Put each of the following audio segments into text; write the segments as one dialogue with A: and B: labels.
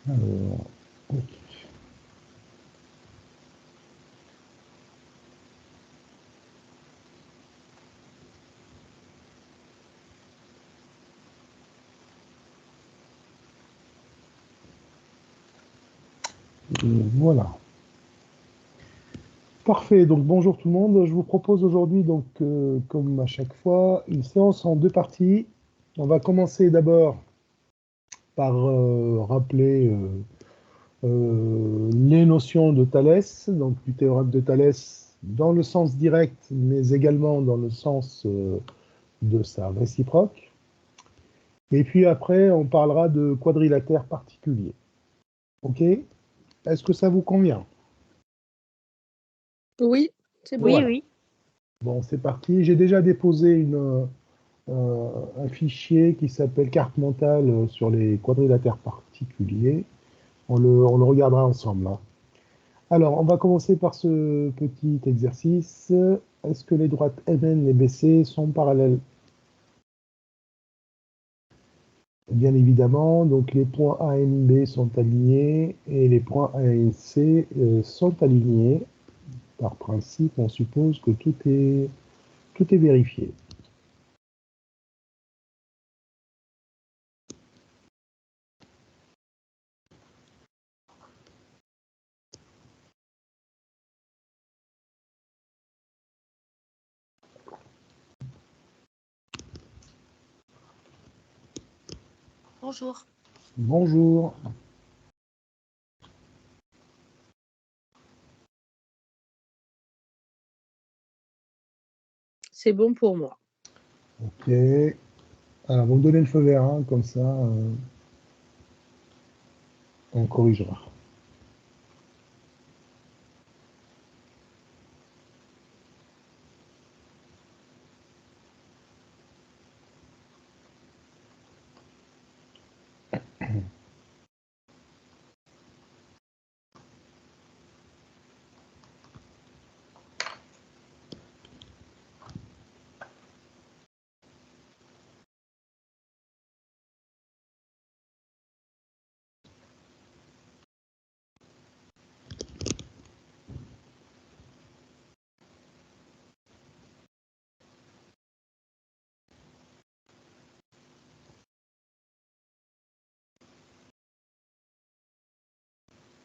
A: Alors, ok. Et voilà. Parfait, donc bonjour tout le monde. Je vous propose aujourd'hui, donc, comme à chaque fois, une séance en deux parties. On va commencer d'abord par rappeler les notions de Thalès, donc du théorème de Thalès dans le sens direct, mais également dans le sens de sa réciproque. Et puis après, on parlera de quadrilatère particulier. OK? Est-ce que ça vous convient?
B: Oui, c'est bon.
A: Voilà.
C: Oui.
A: Bon, c'est parti. J'ai déjà déposé un fichier qui s'appelle carte mentale sur les quadrilatères particuliers. On le regardera ensemble, là. Alors, on va commencer par ce petit exercice. Est-ce que les droites MN et BC sont parallèles? Bien évidemment, donc les points A et B sont alignés et les points A et C sont alignés. Par principe, on suppose que tout est vérifié.
C: Bonjour.
A: Bonjour.
B: C'est bon pour moi.
A: Ok. Alors, vous me donnez le feu vert, hein, comme ça, on corrigera.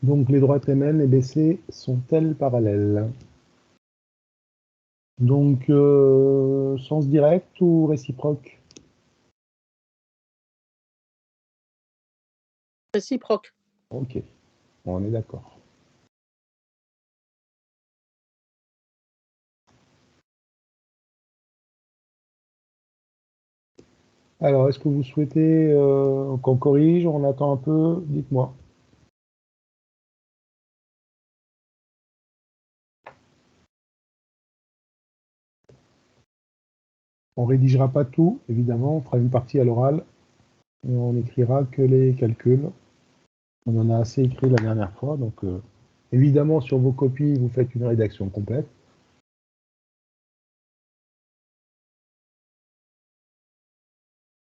A: Donc, les droites MN et BC sont-elles parallèles? Donc, sens direct ou réciproque?
B: Réciproque.
A: Ok, on est d'accord. Alors, est-ce que vous souhaitez qu'on corrige? On attend un peu? Dites-moi. On rédigera pas tout, évidemment. On fera une partie à l'oral et on n'écrira que les calculs. On en a assez écrit la dernière fois, donc évidemment, sur vos copies, vous faites une rédaction complète.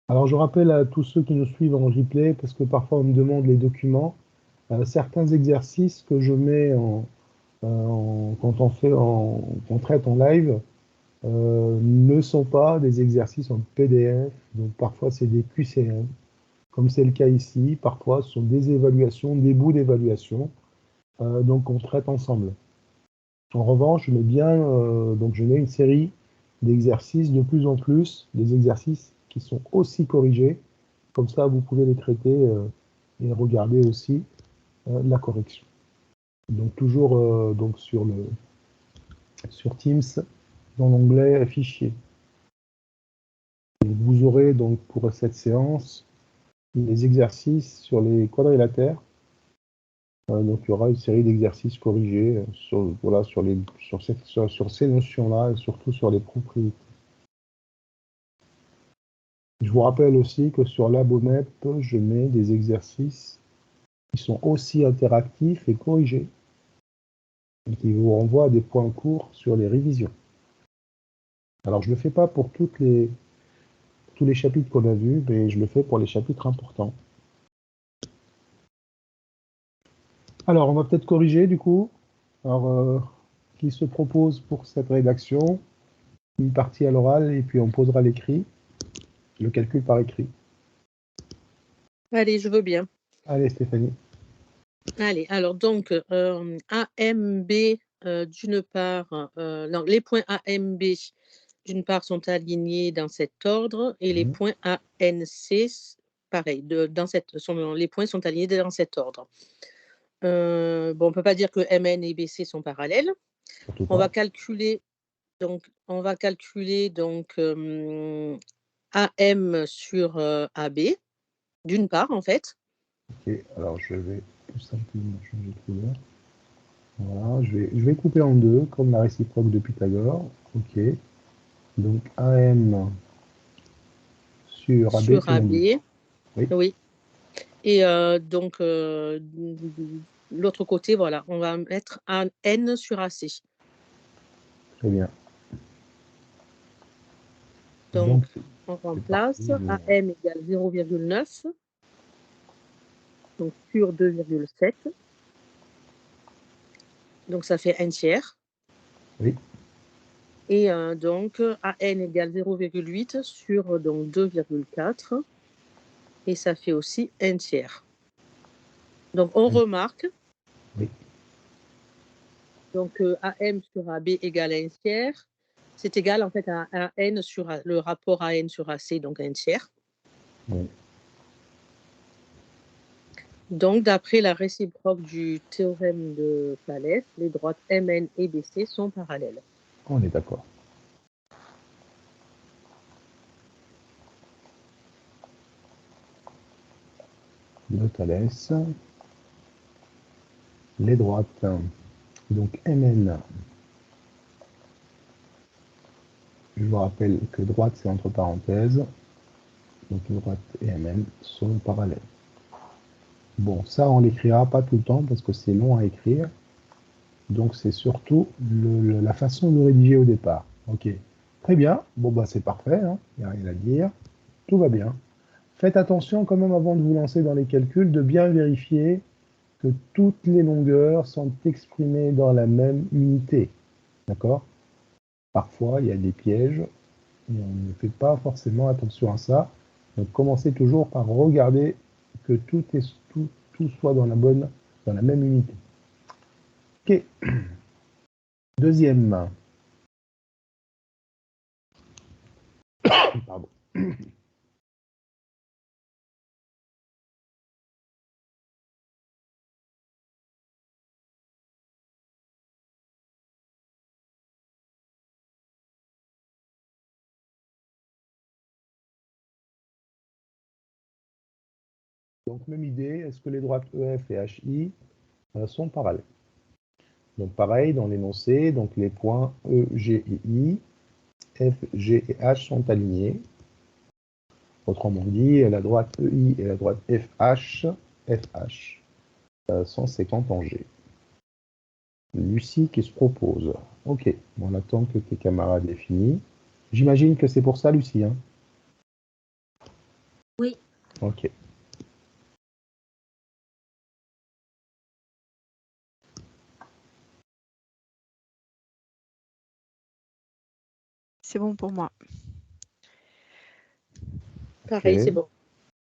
A: Alors, je rappelle à tous ceux qui nous suivent en replay, parce que parfois on me demande les documents, certains exercices que je mets quand on traite en live ne sont pas des exercices en PDF, donc parfois c'est des QCM, comme c'est le cas ici, parfois ce sont des évaluations, des bouts d'évaluation, donc on traite ensemble. En revanche, je mets bien, donc je mets une série d'exercices de plus en plus, des exercices qui sont aussi corrigés, comme ça vous pouvez les traiter et regarder aussi la correction. Donc toujours donc sur Teams, dans l'onglet Fichiers. Vous aurez donc pour cette séance les exercices sur les quadrilatères. Donc il y aura une série d'exercices corrigés sur ces notions-là et surtout sur les propriétés. Je vous rappelle aussi que sur l'Abomep, je mets des exercices qui sont aussi interactifs et corrigés et qui vous renvoient à des points courts sur les révisions. Alors je ne le fais pas pour tous les chapitres qu'on a vus, mais je le fais pour les chapitres importants. Alors, on va peut-être corriger du coup. Alors, qui se propose pour cette rédaction? Une partie à l'oral et puis on posera l'écrit, le calcul par écrit.
B: Allez, je veux bien.
A: Allez, Stéphanie.
B: Allez, alors donc, AMB, d'une part, non, les points AMB, d'une part, sont alignés dans cet ordre et les points ANC, pareil, les points sont alignés dans cet ordre. Bon, on ne peut pas dire que MN et BC sont parallèles.
A: Surtout
B: On
A: pas.
B: va calculer donc AM sur AB, d'une part, en fait.
A: Ok, alors je vais tout simplement changer de couleur. Voilà, je vais couper en deux, comme la réciproque de Pythagore. Ok. Donc AM sur AB,
B: Sur
A: tu m'as
B: AB,
A: dit. Oui.
B: oui. Et donc, l'autre côté, voilà, on va mettre un N sur AC.
A: Très bien.
B: Donc, on remplace
A: parti,
B: AM égale 0,9, donc sur 2,7. Donc, ça fait n tiers.
A: Oui.
B: Et donc, AN égale 0,8 sur 2,4. Et ça fait aussi n tiers. Donc, on remarque.
A: Oui.
B: Donc, AM sur AB égale n tiers. C'est égal en fait à N sur le rapport AN sur AC, donc n tiers.
A: Oui.
B: Donc, d'après la réciproque du théorème de Thalès, les droites MN et BC sont parallèles.
A: On est d'accord. De Thalès. Les droites. Donc MN. Je vous rappelle que droite, c'est entre parenthèses. Donc droite et MN sont parallèles. Bon, ça, on l'écrira pas tout le temps parce que c'est long à écrire. Donc, c'est surtout la façon de rédiger au départ. Ok. Très bien. Bon, bah, c'est parfait. Il n'y a rien à dire. Tout va bien. Faites attention quand même avant de vous lancer dans les calculs de bien vérifier que toutes les longueurs sont exprimées dans la même unité. D'accord? Parfois, il y a des pièges et on ne fait pas forcément attention à ça. Donc, commencez toujours par regarder que tout soit dans la même unité. Ok. Deuxième. Pardon. Donc, même idée, est-ce que les droites EF et HI sont parallèles? Donc, pareil, dans l'énoncé, donc les points E, G et I, F, G et H sont alignés. Autrement dit, la droite EI et la droite FH sont séquentes en G. Lucie qui se propose. Ok, on attend que tes camarades aient fini. J'imagine que c'est pour ça, Lucie. Hein?
C: Oui.
A: Ok.
D: C'est bon pour moi.
B: Pareil,
A: Ok.
B: c'est bon.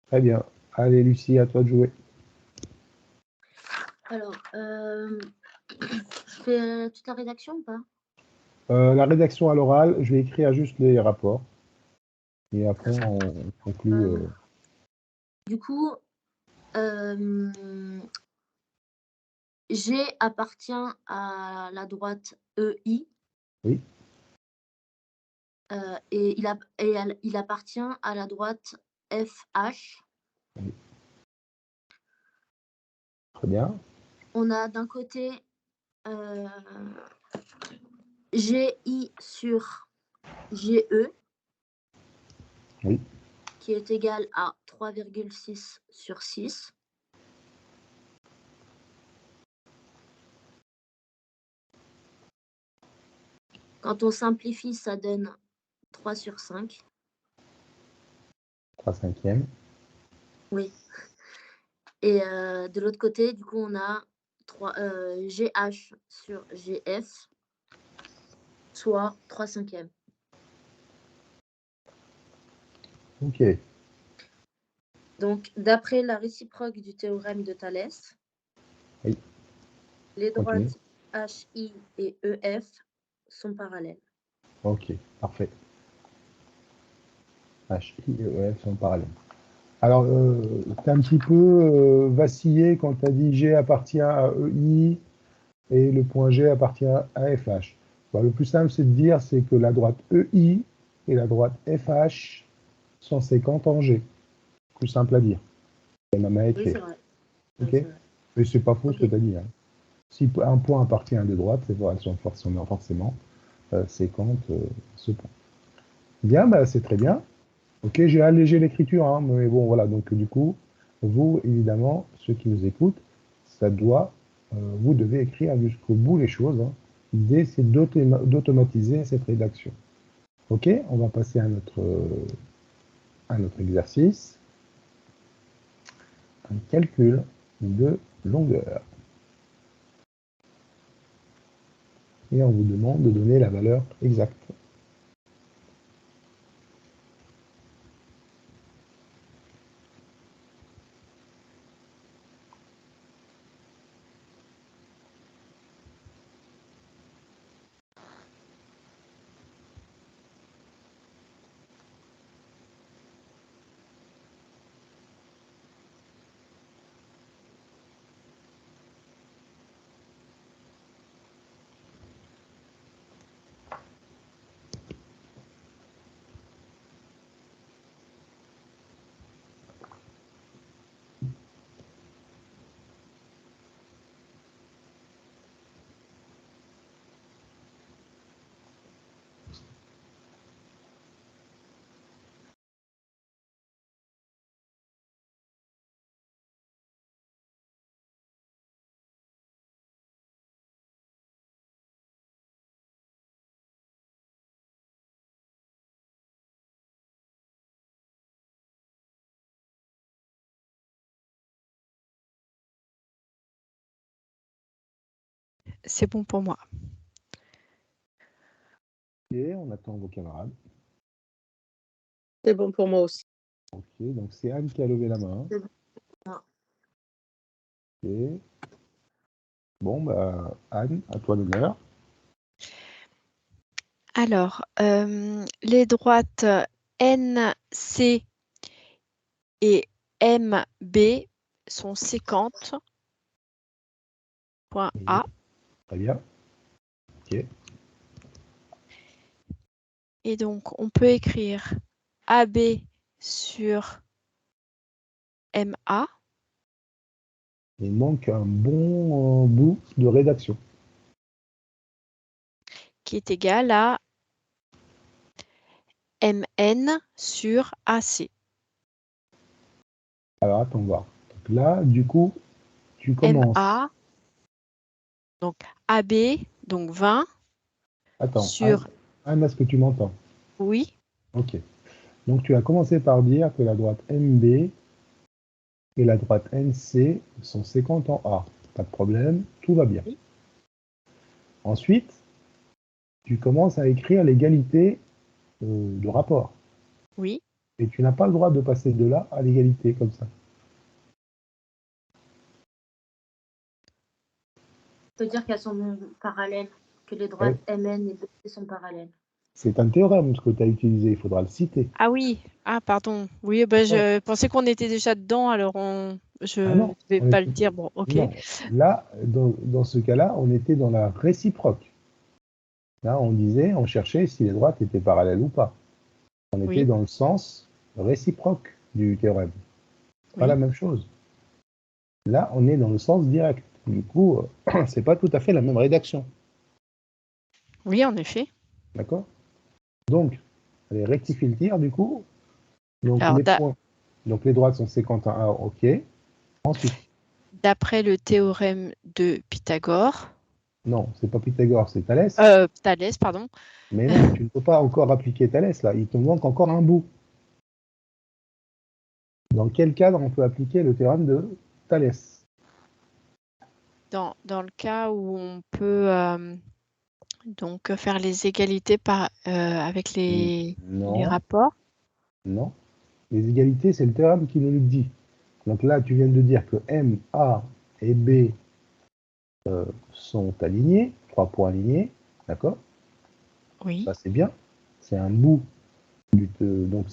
A: Très bien. Allez, Lucie, à toi de jouer.
C: Alors, je fais toute la rédaction ou pas?
A: La rédaction à l'oral, je vais écrire juste les rapports. Et après, on conclut.
C: Du coup, G appartient à la droite EI.
A: Oui.
C: Et il appartient à la droite FH.
A: Oui. Très bien.
C: On a d'un côté GI sur GE.
A: Oui.
C: Qui est égal à 3,6 sur 6. Quand on simplifie, ça donne 3 sur 5.
A: 3/5.
C: Oui. Et de l'autre côté, du coup, on a GH sur GF, soit 3/5.
A: Ok.
C: Donc, d'après la réciproque du théorème de Thalès,
A: Oui.
C: les
A: Continue.
C: droites HI et EF sont parallèles.
A: Ok, parfait. H, I et F sont parallèles. Alors, tu as un petit peu vacillé quand tu as dit G appartient à EI et le point G appartient à FH. Bon, le plus simple, c'est de dire c'est que la droite EI et la droite FH sont séquentes en G. Plus simple à dire. C'est même à
C: Oui,
A: écrire.
C: c'est vrai.
A: Ok.
C: Oui, c'est vrai.
A: Mais c'est pas faux ce que
C: Ok.
A: tu as dit. Hein. Si un point appartient à deux droites, c'est vrai, elles sont forcément séquentes ce point. Bien, bah, c'est très bien. Ok, j'ai allégé l'écriture, hein, mais bon, voilà. Donc, du coup, vous, évidemment, ceux qui nous écoutent, vous devez écrire jusqu'au bout les choses. Hein. L'idée, c'est d'automatiser cette rédaction. Ok, on va passer à notre exercice. Un calcul de longueur. Et on vous demande de donner la valeur exacte.
D: C'est bon pour moi.
A: Ok, on attend vos camarades.
B: C'est bon pour moi aussi.
A: Ok, donc c'est Anne qui a levé la main. Ok. Bon, bah, Anne, à toi l'honneur.
D: Alors, les droites NC et MB sont séquentes. Point
A: Oui.
D: A.
A: Très bien. Ok.
D: Et donc, on peut écrire AB sur MA.
A: Il manque un bon bout de rédaction.
D: Qui est égal à MN sur AC.
A: Alors, attends voir. Donc là, du coup, tu commences.
D: MA, donc AB, donc 20,
A: Attends,
D: sur...
A: Anne, est-ce que tu m'entends?
D: Oui,
A: Ok. Donc, tu as commencé par dire que la droite MB et la droite NC sont séquentes en A. Pas de problème, tout va bien.
D: Oui.
A: Ensuite, tu commences à écrire l'égalité de rapport.
D: oui.
A: Et tu n'as pas le droit de passer de là à l'égalité comme ça.
C: Ça veut dire qu'elles sont parallèles, que les droites MN et BC sont parallèles.
A: C'est un théorème ce que tu as utilisé, il faudra le citer.
D: Ah oui, ah pardon. Oui, ben, je pensais qu'on était déjà dedans, alors je ne vais pas le dire. Bon, ok.
A: Non. Là, dans ce cas-là, on était dans la réciproque. Là, on cherchait si les droites étaient parallèles ou pas. On était
D: Oui.
A: dans le sens réciproque du théorème. Pas
D: Oui.
A: la même chose. Là, on est dans le sens direct. Du coup, c'est pas tout à fait la même rédaction.
D: Oui, en effet.
A: D'accord? Donc, allez, rectifie le tir, du coup. Donc,
D: Alors,
A: les points. Donc, les droites sont séquentes en A, ok. Ensuite.
D: D'après le théorème de Pythagore.
A: Non, c'est pas Pythagore, c'est Thalès.
D: Thalès, pardon.
A: Mais non, tu ne peux pas encore appliquer Thalès, là. Il te manque encore un bout. Dans quel cadre on peut appliquer le théorème de Thalès?
D: dans le cas où on peut donc faire les égalités avec les
A: Non,
D: rapports.
A: non. Les égalités, c'est le théorème qui nous le dit. Donc là, tu viens de dire que M, A et B sont alignés, 3 points alignés, d'accord?
D: Oui.
A: Ça, c'est bien. C'est un bout. Donc,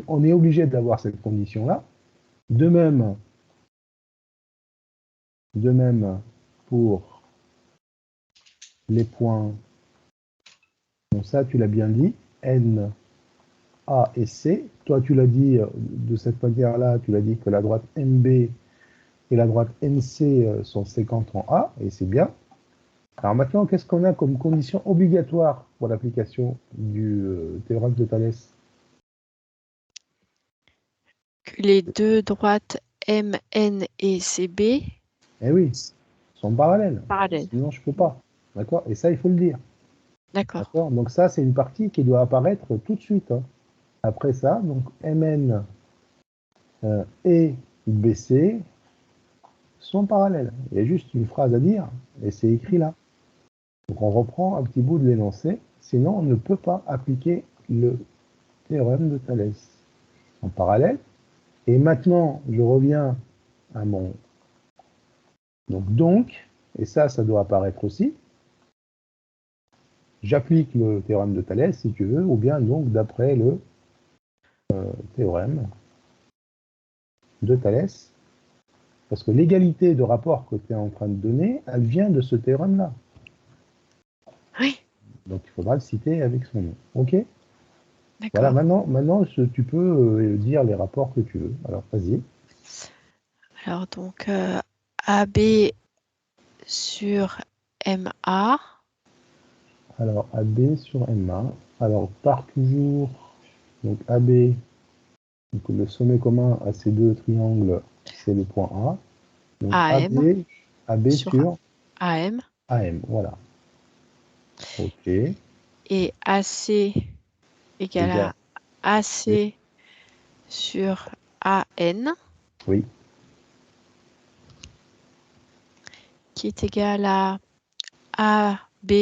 A: on est obligé d'avoir cette condition-là. De même pour les points. Donc ça, tu l'as bien dit. N, A et C. Toi, tu l'as dit de cette manière-là, tu l'as dit que la droite MB et la droite NC sont séquentes en A, et c'est bien. Alors maintenant, qu'est-ce qu'on a comme condition obligatoire pour l'application du théorème de Thalès?
D: Que les deux droites MN et CB
A: Eh oui, sont parallèles.
D: parallèles.
A: Sinon, je ne peux pas. D'accord? Et ça, il faut le dire.
D: D'accord.
A: D'accord? Donc ça, c'est une partie qui doit apparaître tout de suite. Hein. Après ça, donc MN et BC sont parallèles. Il y a juste une phrase à dire, et c'est écrit là. Donc on reprend un petit bout de l'énoncé, sinon on ne peut pas appliquer le théorème de Thalès. En parallèle. Et maintenant, je reviens à mon... Donc, et ça doit apparaître aussi. J'applique le théorème de Thalès, si tu veux, ou bien donc d'après le théorème de Thalès. Parce que l'égalité de rapport que tu es en train de donner, elle vient de ce théorème-là.
D: Oui.
A: Donc il faudra le citer avec son nom. OK?
D: D'accord.
A: Voilà, maintenant tu peux dire les rapports que tu veux. Alors, vas-y.
D: Alors, donc, AB sur MA.
A: Alors, AB sur MA. Alors, part toujours. Donc, AB, donc le sommet commun à ces deux triangles, c'est le point A. Donc,
D: AM
A: AB sur
D: AM.
A: AM. Voilà. OK.
D: Et AC égale
A: Égal.
D: à AC sur AN.
A: Oui.
D: Qui est égal à AB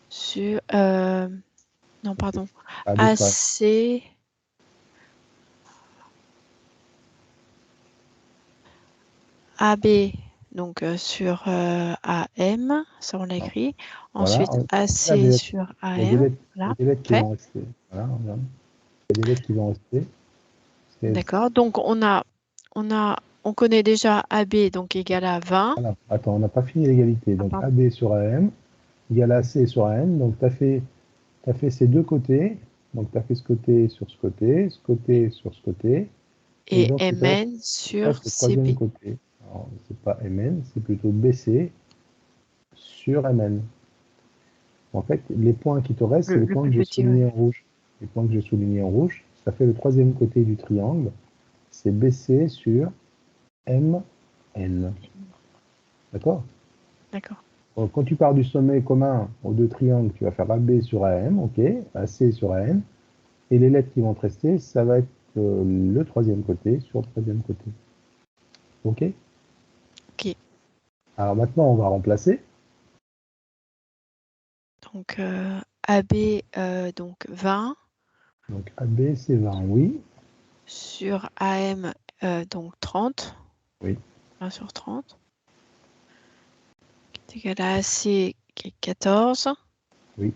D: sur... non, pardon.
A: AB sur AM.
D: AC... AB donc sur AM, ça on l'a écrit.
A: Voilà.
D: Ensuite AC
A: Il
D: sur
A: y a des
D: AM.
A: lettres,
D: Voilà.
A: il y a des lettres qui vont rester. Voilà, regarde. Il y a des lettres qui vont rester.
D: D'accord. Donc on connaît déjà AB donc égal à 20.
A: Voilà. Attends, on n'a pas fini l'égalité. Donc AB sur AM égale AC sur AM. Donc tu as fait ces deux côtés. Donc tu as fait ce côté sur ce côté, ce côté sur ce côté.
D: Et
A: donc
D: MN sur
A: le troisième
D: CB.
A: côté. Alors, c'est pas MN, c'est plutôt BC sur MN. En fait, les points qui te restent, c'est les
D: Le
A: points
D: plus
A: que j'ai
D: petit,
A: soulignés
D: ouais.
A: en rouge. Les points que j'ai soulignés en rouge, ça fait le troisième côté du triangle. C'est BC sur MN. D'accord?
D: D'accord.
A: Quand tu pars du sommet commun aux deux triangles, tu vas faire AB sur AM, ok, AC sur AM, et les lettres qui vont te rester, ça va être le troisième côté sur le troisième côté. Ok?
D: Ok.
A: Alors maintenant, on va remplacer.
D: Donc AB donc 20.
A: Donc AB, c'est 20, oui.
D: Sur AM donc 30.
A: Oui.
D: 20 sur 30. Qui est égal à AC qui est 14.
A: Oui.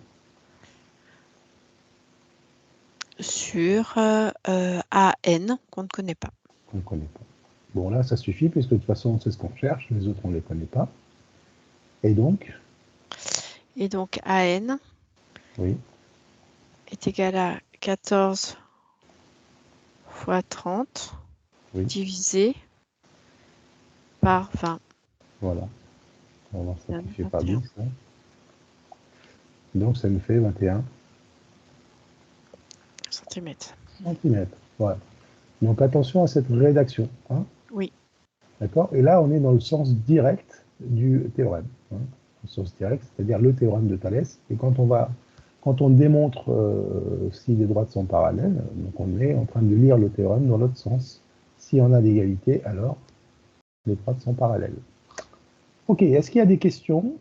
D: Sur AN qu'on ne connaît pas.
A: Qu'on ne connaît pas. Bon, là, ça suffit, puisque de toute façon, c'est ce qu'on cherche. Les autres, on ne les connaît pas. Et donc
D: AN
A: oui.
D: est égal à 14 fois 30
A: Oui.
D: divisé par 20.
A: Voilà. On va voir ça qui fait
D: 21.
A: par 10. Hein. Donc, ça nous fait 21
D: centimètres.
A: centimètres. Voilà. Donc, attention à cette rédaction. Hein.
D: Oui.
A: D'accord? Et là, on est dans le sens direct du théorème. Hein. Le sens direct, c'est-à-dire le théorème de Thalès. Et quand on démontre si les droites sont parallèles, donc on est en train de lire le théorème dans l'autre sens. Si on a d'égalité, alors Les droites sont parallèles. Ok, est-ce qu'il y a des questions,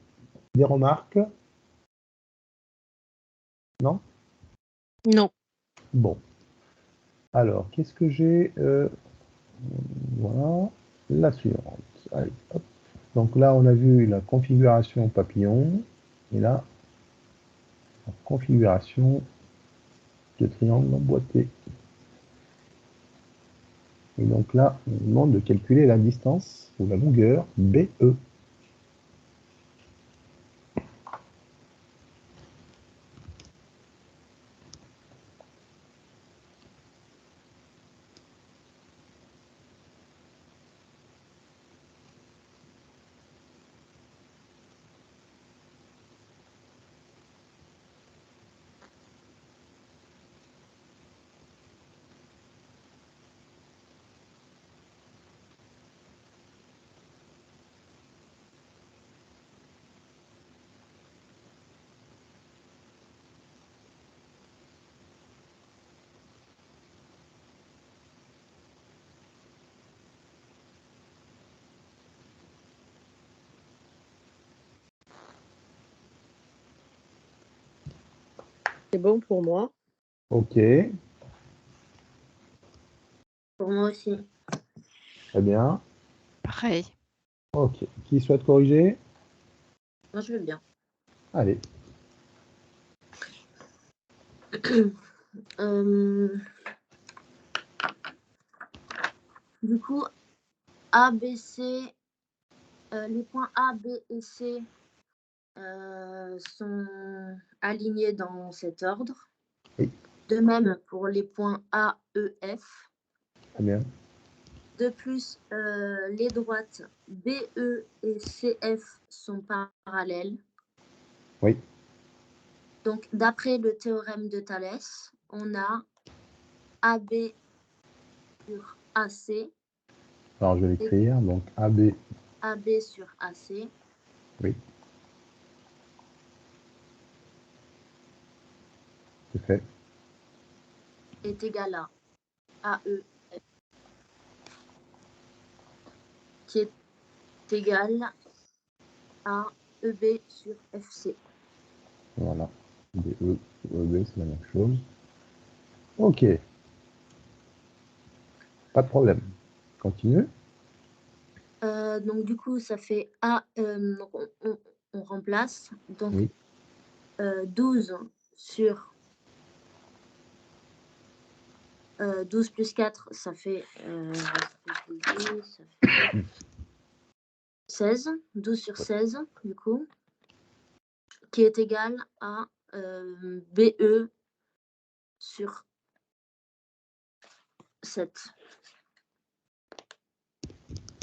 A: des remarques? Non?
B: Non.
A: Bon. Alors, qu'est-ce que j'ai voilà, la suivante. Allez, hop. Donc là, on a vu la configuration papillon. Et là, la configuration de triangle emboîté. Et donc là, on nous demande de calculer la distance ou la longueur BE.
B: C'est bon pour moi.
A: Ok,
C: Pour moi aussi.
A: très bien.
D: Pareil.
A: Ok, qui souhaite corriger?
C: Moi, je veux bien.
A: Allez.
C: Du coup, A, B, C, les points A, B et C sont alignés dans cet ordre.
A: Oui.
C: De même pour les points A, E, F.
A: Très bien.
C: De plus, les droites BE et CF sont parallèles.
A: Oui.
C: Donc, d'après le théorème de Thalès, on a AB sur AC.
A: Alors, je vais l'écrire. Donc, AB.
C: AB sur AC.
A: Oui. C'est fait.
C: Est égal à AE, qui est égal à EB sur FC.
A: Voilà. DE, EB, c'est la même chose. Ok. Pas de problème. Continue.
C: Donc, du coup, ça fait A. On remplace. Donc,
A: Oui.
C: 12 sur 12 plus 4, ça fait 16. 12 sur 16, du coup, qui est égal à BE sur 7.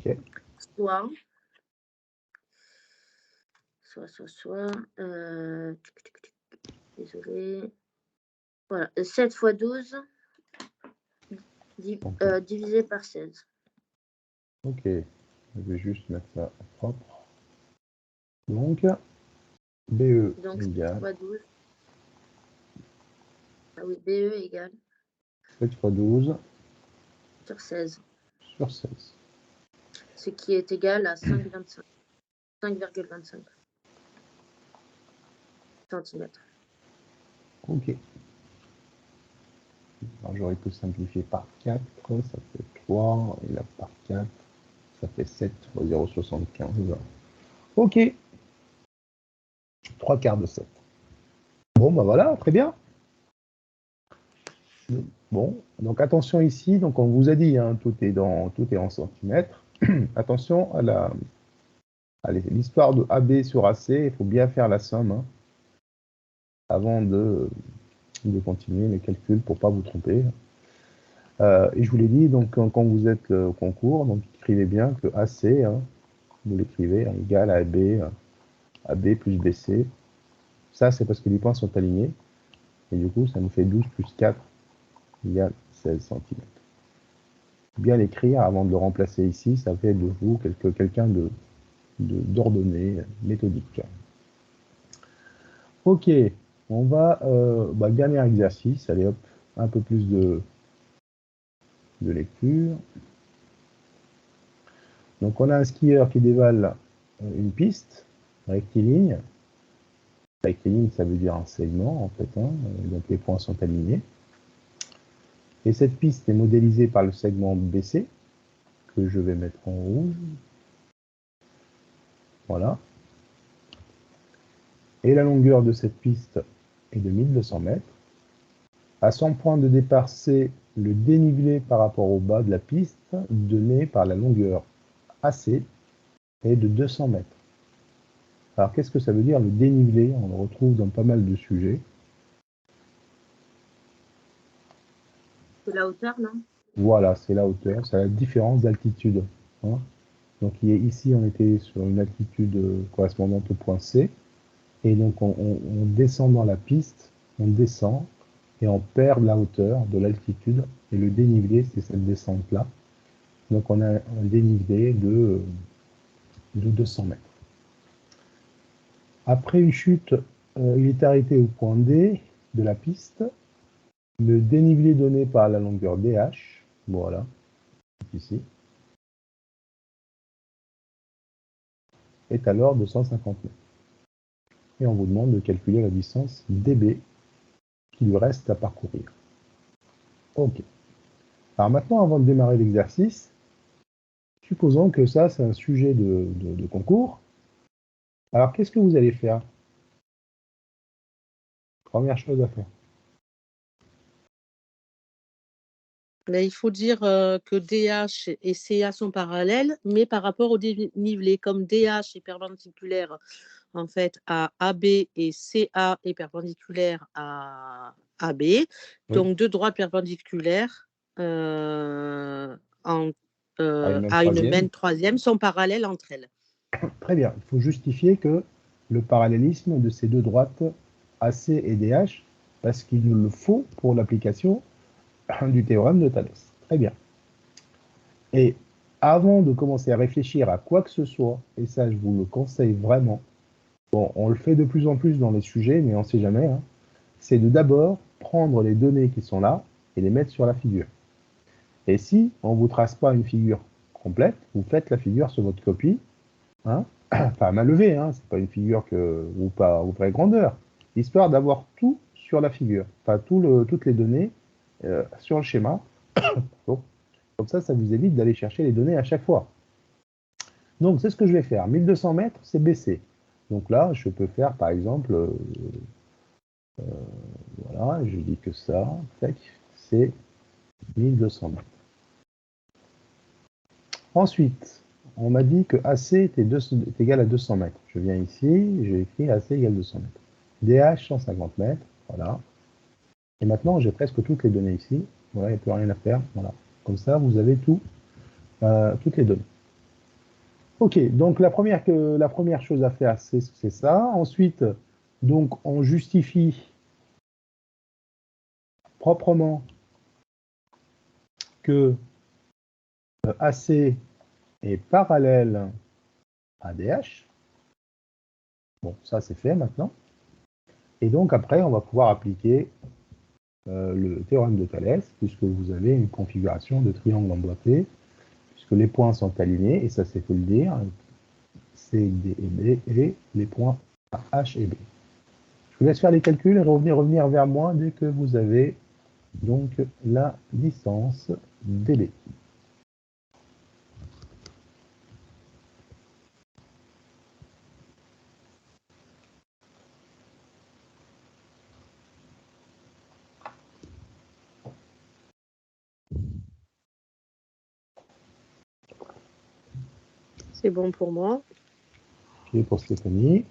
A: Ok.
C: Soit. Désolé. Voilà. 7 fois 12 divisé par 16.
A: Ok. Je vais juste mettre ça propre. Donc, BE
C: Donc,
A: égale
C: 7 fois 12. Ah oui, BE égale
A: 7 fois 12
C: sur 16.
A: sur 16.
C: Ce qui est égal à 5,25 cm.
A: Ok. Alors, j'aurais pu simplifier par 4. Ça fait 3. Et là, par 4. Ça fait 7 fois 0,75. Ok. 3 quarts de 7. Bon, ben voilà, très bien. Bon, donc attention ici, donc on vous a dit, hein, tout est en centimètres. Attention à l'histoire de AB sur AC, il faut bien faire la somme hein, avant de continuer les calculs pour ne pas vous tromper. Et je vous l'ai dit, donc quand vous êtes au concours, donc écrivez bien que AC, hein, vous l'écrivez, hein, égal à AB plus BC. Ça, c'est parce que les points sont alignés. Et du coup, ça nous fait 12 plus 4 égale 16 cm. Bien l'écrire avant de le remplacer ici, ça fait de vous quelqu'un d'ordonné, méthodique. Ok, on va, dernier exercice, allez hop, un peu plus de lecture. Donc on a un skieur qui dévale une piste rectiligne. Rectiligne, ça veut dire un segment en fait, hein, donc les points sont alignés. Et cette piste est modélisée par le segment BC, que je vais mettre en rouge. Voilà. Et la longueur de cette piste est de 1200 mètres. À son point de départ C, le dénivelé par rapport au bas de la piste donné par la longueur AC est de 200 mètres. Alors qu'est-ce que ça veut dire le dénivelé? On le retrouve dans pas mal de sujets.
C: C'est la hauteur, non?
A: Voilà, c'est la hauteur, c'est la différence d'altitude. Hein. Donc ici, on était sur une altitude correspondante au point C. Et donc on descend dans la piste, on descend et on perd de la hauteur, de l'altitude. Et le dénivelé, c'est cette descente-là. Donc on a un dénivelé de 200 mètres. Après une chute, il est arrêté au point D de la piste. Le dénivelé donné par la longueur DH, voilà, ici, est alors de 150 mètres. Et on vous demande de calculer la distance dB qui lui reste à parcourir. OK. Alors maintenant, avant de démarrer l'exercice, supposons que ça, c'est un sujet de concours. Alors, qu'est-ce que vous allez faire? Première chose à faire.
B: Là, il faut dire que DH et CA sont parallèles, mais par rapport au dénivelé, comme DH est perpendiculaire en fait à AB et CA est perpendiculaire à AB, oui. Donc deux droites perpendiculaires à une même troisième sont parallèles entre elles.
A: Très bien. Il faut justifier que le parallélisme de ces deux droites AC et DH, parce qu'il nous le faut pour l'application du théorème de Thalès. Très bien. Et avant de commencer à réfléchir à quoi que ce soit, et ça je vous le conseille vraiment, bon, on le fait de plus en plus dans les sujets, mais on ne sait jamais, hein, c'est de d'abord prendre les données qui sont là et les mettre sur la figure. Et si on ne vous trace pas une figure complète, vous faites la figure sur votre copie, hein, enfin à main levée, hein, c'est pas une figure ou pas ou vraie grandeur, histoire d'avoir tout sur la figure, enfin toutes les données sur le schéma. Bon. Comme ça vous évite d'aller chercher les données à chaque fois. Donc c'est ce que je vais faire. 1200 mètres, c'est BC. Donc là, je peux faire par exemple, voilà, je dis que ça, c'est 1200 mètres. Ensuite, on m'a dit que AC est égal à 200 mètres. Je viens ici, j'ai écrit AC égale 200 mètres. DH 150 mètres, voilà. Et maintenant, j'ai presque toutes les données ici. Voilà, il n'y a plus rien à faire. Voilà. Comme ça, vous avez toutes les données. Ok, donc la première chose à faire, c'est ça. Ensuite, donc, on justifie proprement que AC est parallèle à DH. Bon, ça c'est fait maintenant. Et donc après, on va pouvoir appliquer le théorème de Thalès, puisque vous avez une configuration de triangle emboîté, puisque les points sont alignés, et ça c'est faut le dire, C, D et B, et les points H et B. Je vous laisse faire les calculs et revenir vers moi dès que vous avez donc la distance dB.
B: C'est bon pour moi.
A: Et pour Stéphanie.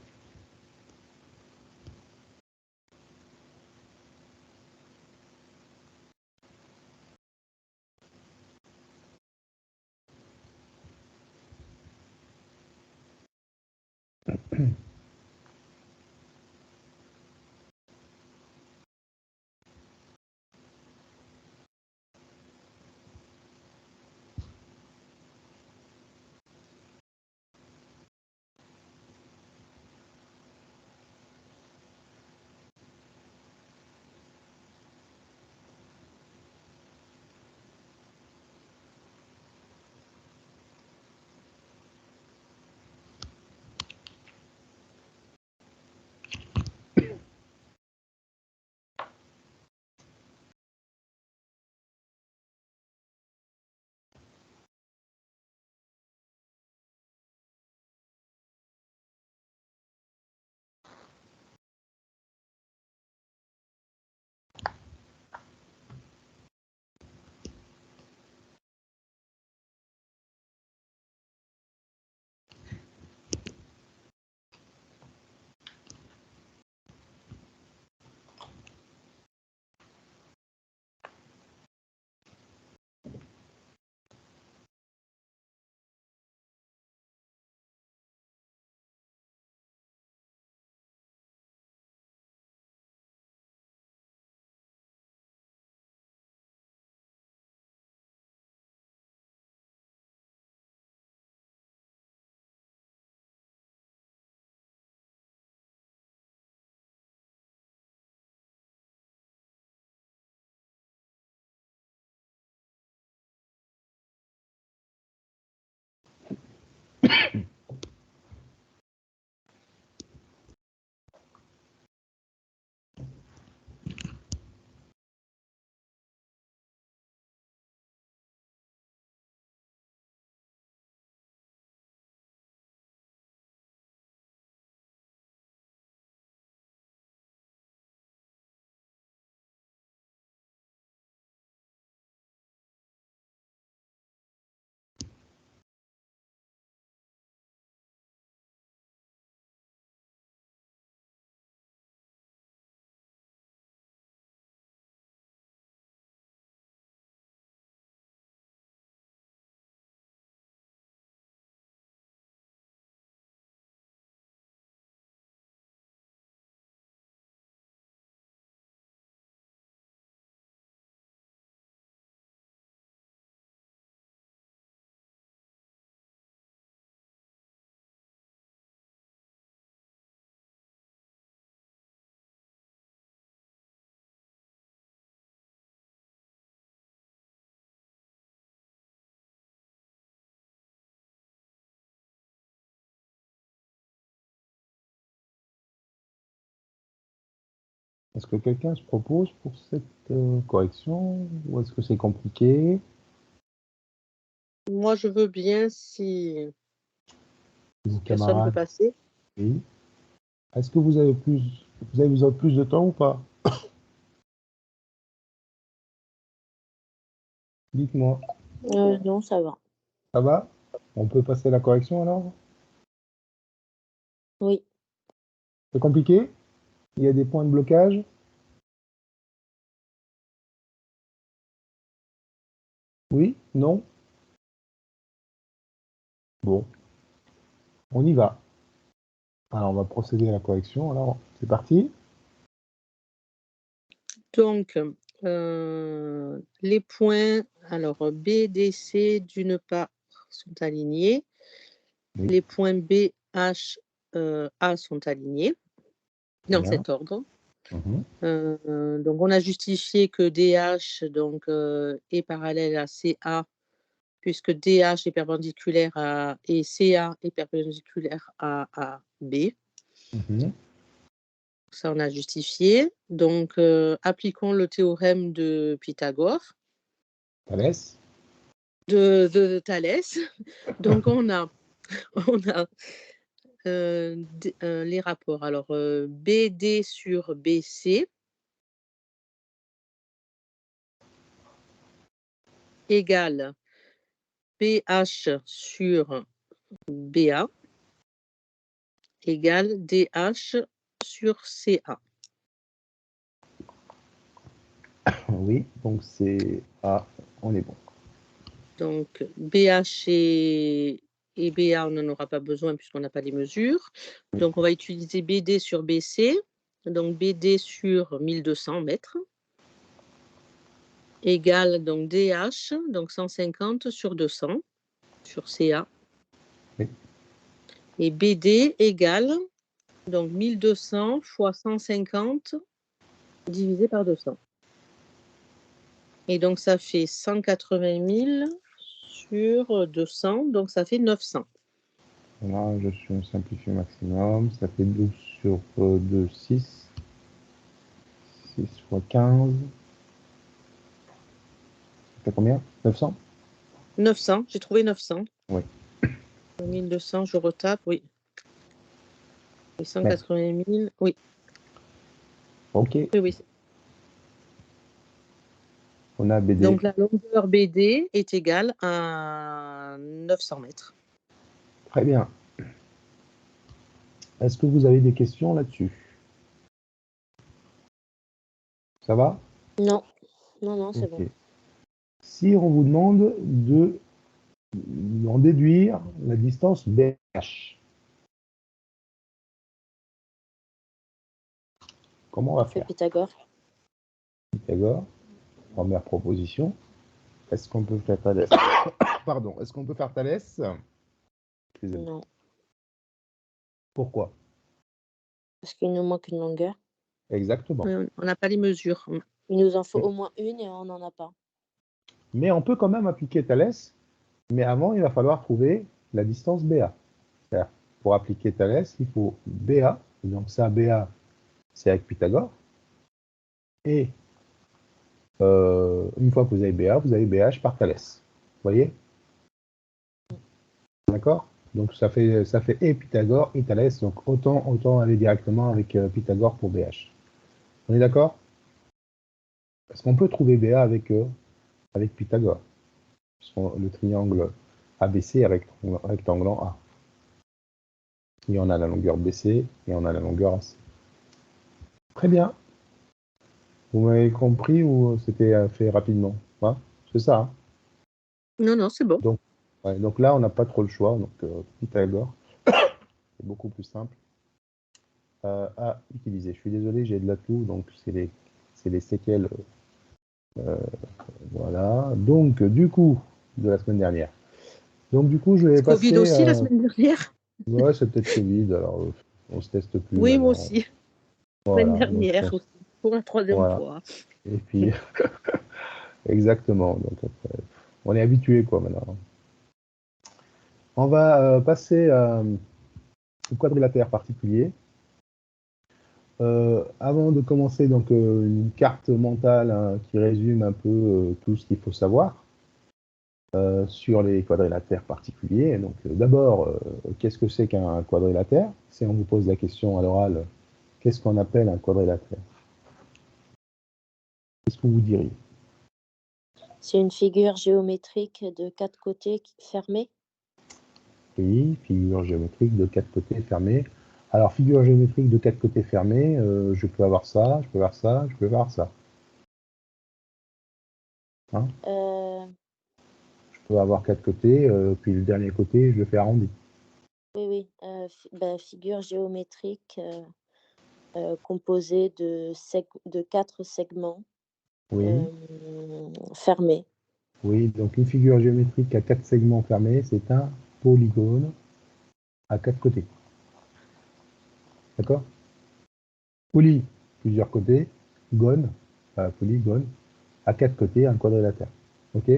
A: Est-ce que quelqu'un se propose pour cette correction ou est-ce que c'est compliqué?
B: Moi, je veux bien si
A: Vos
B: personne ne peut
A: camarades?
B: passer.
A: Oui. Est-ce que vous avez besoin de plus de temps ou pas? Dites-moi.
C: Non, ça va.
A: Ça va? On peut passer la correction alors?
C: Oui.
A: C'est compliqué? Il y a des points de blocage? Oui? Non? Bon, on y va. Alors, on va procéder à la correction. Alors, c'est parti.
B: Donc, les points, alors B, D, C, d'une part, sont alignés.
A: Oui.
B: Les points B, H, A sont alignés dans
A: Bien.
B: cet ordre.
A: Mhm.
B: Donc, on a justifié que DH donc, est parallèle à CA, puisque DH est perpendiculaire à et CA est perpendiculaire à B.
A: Mhm.
B: Ça, on a justifié. Donc, appliquons le théorème de Pythagore.
A: Thalès.
B: De Thalès. Donc, on a les rapports. Alors, BD sur BC égale BH sur BA égale DH sur CA.
A: Oui, donc c'est A, on est bon.
B: Donc, BH et BA, on n'en aura pas besoin puisqu'on n'a pas les mesures. Donc, on va utiliser BD sur BC. Donc, BD sur 1200 mètres égale donc DH, donc 150 sur 200 sur CA.
A: Oui.
B: Et BD égale donc 1200 fois 150 divisé par 200. Et donc, ça fait 180 000 sur 200, donc ça fait 900.
A: Là, je suis un simplifié maximum. Ça fait 12 sur 2, 6. 6 fois 15. Ça fait combien? 900?
B: 900, j'ai trouvé 900.
A: Oui.
B: 1200, je retape, oui. Et 180 000, oui.
A: Ok.
B: Oui.
A: On a BD.
B: Donc, la longueur BD est égale à 900 mètres.
A: Très bien. Est-ce que vous avez des questions là-dessus? Ça va?
C: Non, non, c'est bon.
A: Si on vous demande d'en déduire la distance BH, comment on va
C: C'est
A: faire?
C: Pythagore.
A: Pythagore, première proposition. Est-ce qu'on peut faire Thalès? Pardon, est-ce qu'on peut faire Thalès?
C: Non,
A: Pourquoi?
C: parce qu'il nous manque une longueur.
A: Exactement.
B: On n'a pas les mesures.
C: Il nous en faut au moins une et on n'en a pas.
A: Mais on peut quand même appliquer Thalès, mais avant, il va falloir trouver la distance BA. Pour appliquer Thalès, il faut BA. Donc ça, BA, c'est avec Pythagore. Et une fois que vous avez BA, vous avez BH par Thalès. Vous voyez? D'accord? Donc ça fait et Pythagore et Thalès. Donc autant aller directement avec Pythagore pour BH. On est d'accord? Parce qu'on peut trouver BA avec Pythagore. Le triangle ABC est rectangle en A. Et on a la longueur BC et on a la longueur AC. Très bien. Vous m'avez compris ou c'était fait rapidement? Hein? C'est ça. Hein?
B: Non, c'est bon.
A: Donc là, on n'a pas trop le choix. Donc Pythagore, c'est beaucoup plus simple à utiliser. Je suis désolé, j'ai de la toux, donc c'est les séquelles. Voilà. Donc, du coup, de la semaine dernière. Donc, du coup, je vais passer...
B: Covid aussi la semaine dernière?
A: Ouais, c'est peut-être Covid, alors on se teste plus.
B: Oui,
A: maintenant.
B: moi aussi.
A: Voilà,
B: La semaine dernière aussi, pour la troisième fois.
A: Et puis, exactement. Donc, après, on est habitué, quoi, maintenant. On va passer au quadrilatère particulier. Avant de commencer, donc, une carte mentale hein, qui résume un peu tout ce qu'il faut savoir. Sur les quadrilatères particuliers. Donc, d'abord, qu'est-ce que c'est qu'un quadrilatère? Si on vous pose la question à l'oral, qu'est-ce qu'on appelle un quadrilatère? Qu'est-ce que vous diriez?
C: C'est une figure géométrique de 4 côtés fermés.
A: Oui, figure géométrique de 4 côtés fermés. Alors, figure géométrique de 4 côtés fermés, je peux avoir ça, je peux avoir ça, je peux avoir ça. Hein? Je peux avoir 4 côtés, puis le dernier côté, je le fais arrondi.
C: Oui. Figure géométrique composée de 4 segments fermés.
A: Oui, donc une figure géométrique à 4 segments fermés, c'est un polygone à 4 côtés. D'accord? Poly, plusieurs côtés, gone, polygone, à 4 côtés, un quadrilatère. Ok?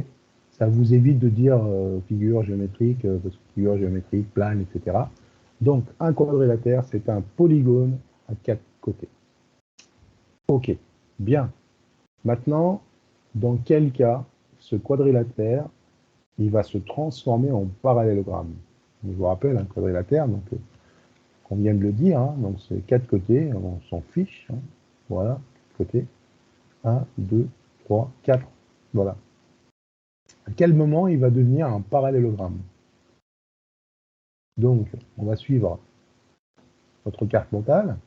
A: Ça vous évite de dire figure géométrique, parce que figure géométrique, plane, etc. Donc, un quadrilatère, c'est un polygone à 4 côtés. Ok, bien. Maintenant, dans quel cas ce quadrilatère, il va se transformer en parallélogramme? Je vous rappelle, un quadrilatère, donc on vient de le dire, hein, donc c'est 4 côtés, on s'en fiche. Hein, voilà, côté. 1, 2, 3, 4. Voilà. À quel moment il va devenir un parallélogramme? Donc, on va suivre votre carte mentale.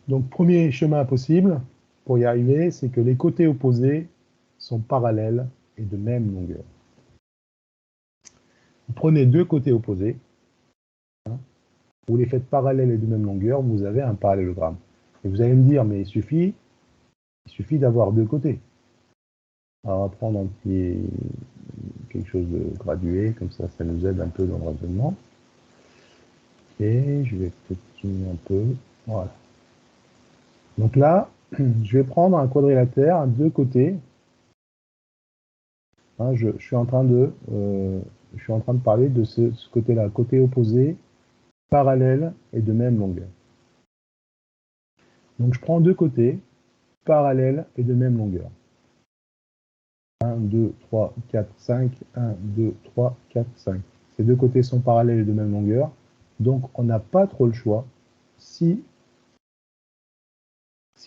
A: Donc, premier chemin possible pour y arriver, c'est que les côtés opposés sont parallèles et de même longueur. Vous prenez deux côtés opposés, hein, vous les faites parallèles et de même longueur, vous avez un parallélogramme. Et vous allez me dire, mais il suffit d'avoir deux côtés. Alors, on va prendre quelque chose de gradué, comme ça, ça nous aide un peu dans le raisonnement. Et je vais continuer un peu. Voilà. Donc là, je vais prendre un quadrilatère à deux côtés. Hein, je suis en train de parler de ce côté-là, côté opposé, parallèle et de même longueur. Donc je prends deux côtés, parallèles et de même longueur. 1, 2, 3, 4, 5. 1, 2, 3, 4, 5. Ces deux côtés sont parallèles et de même longueur. Donc on n'a pas trop le choix. Si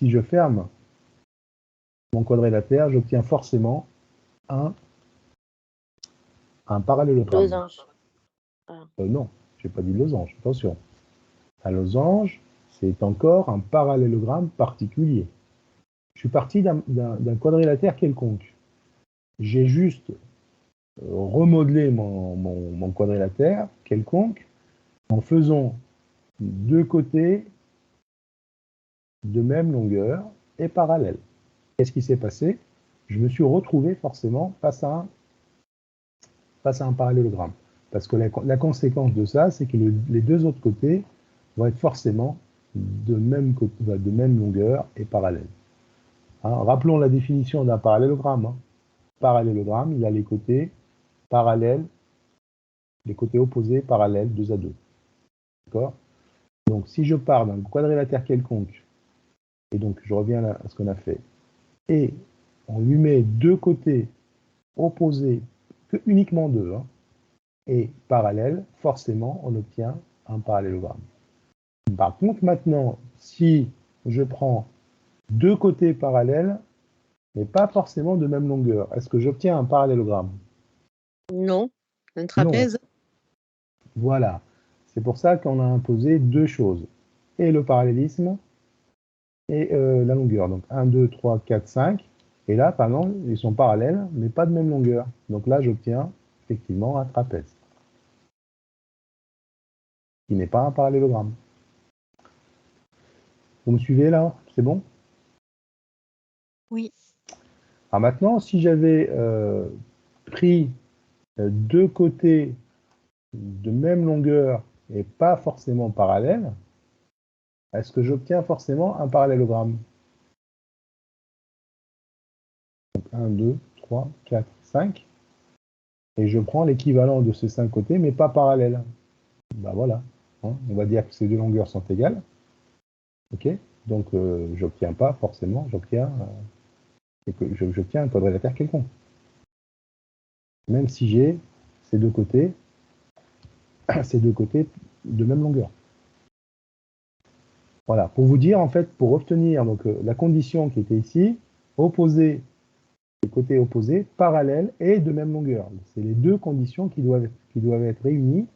A: je ferme mon quadrilatère, j'obtiens forcément un parallélogramme.
C: Losange.
A: Non, je n'ai pas dit losange, attention. Un losange, c'est encore un parallélogramme particulier. Je suis parti d'un quadrilatère quelconque. J'ai juste remodelé mon quadrilatère quelconque en faisant deux côtés de même longueur et parallèles. Qu'est-ce qui s'est passé? Je me suis retrouvé forcément face à un parallélogramme. Parce que la conséquence de ça, c'est que les deux autres côtés vont être forcément de même longueur et parallèles. Hein, rappelons la définition d'un parallélogramme. Hein. Parallélogramme, il a les côtés parallèles les côtés opposés parallèles 2 à 2. D'accord? Donc, si je pars d'un quadrilatère quelconque, et donc je reviens là à ce qu'on a fait, et on lui met 2 côtés opposés, que uniquement 2, hein, et parallèles, forcément, on obtient un parallélogramme. Par contre, maintenant, si je prends 2 côtés parallèles, mais pas forcément de même longueur, est-ce que j'obtiens un parallélogramme?
B: Non, un
A: Non.
B: trapèze.
A: Voilà. C'est pour ça qu'on a imposé 2 choses, et le parallélisme et la longueur. Donc 1, 2, 3, 4, 5. Et là, par exemple, ils sont parallèles, mais pas de même longueur. Donc là, j'obtiens effectivement un trapèze, qui n'est pas un parallélogramme. Vous me suivez là? C'est bon?
D: Oui.
A: Alors maintenant, si j'avais pris 2 côtés de même longueur et pas forcément parallèles, est-ce que j'obtiens forcément un parallélogramme? Donc 1, 2, 3, 4, 5. Et je prends l'équivalent de ces 5 côtés, mais pas parallèles. Ben voilà. Hein, on va dire que ces 2 longueurs sont égales. Ok? Donc, j'obtiens pas forcément, j'obtiens un quadrilatère quelconque. Même si j'ai ces deux côtés de même longueur. Voilà. Pour vous dire, en fait, pour obtenir donc, la condition qui était ici, opposés, les côtés opposés, parallèles et de même longueur. C'est les 2 conditions qui doivent être réunies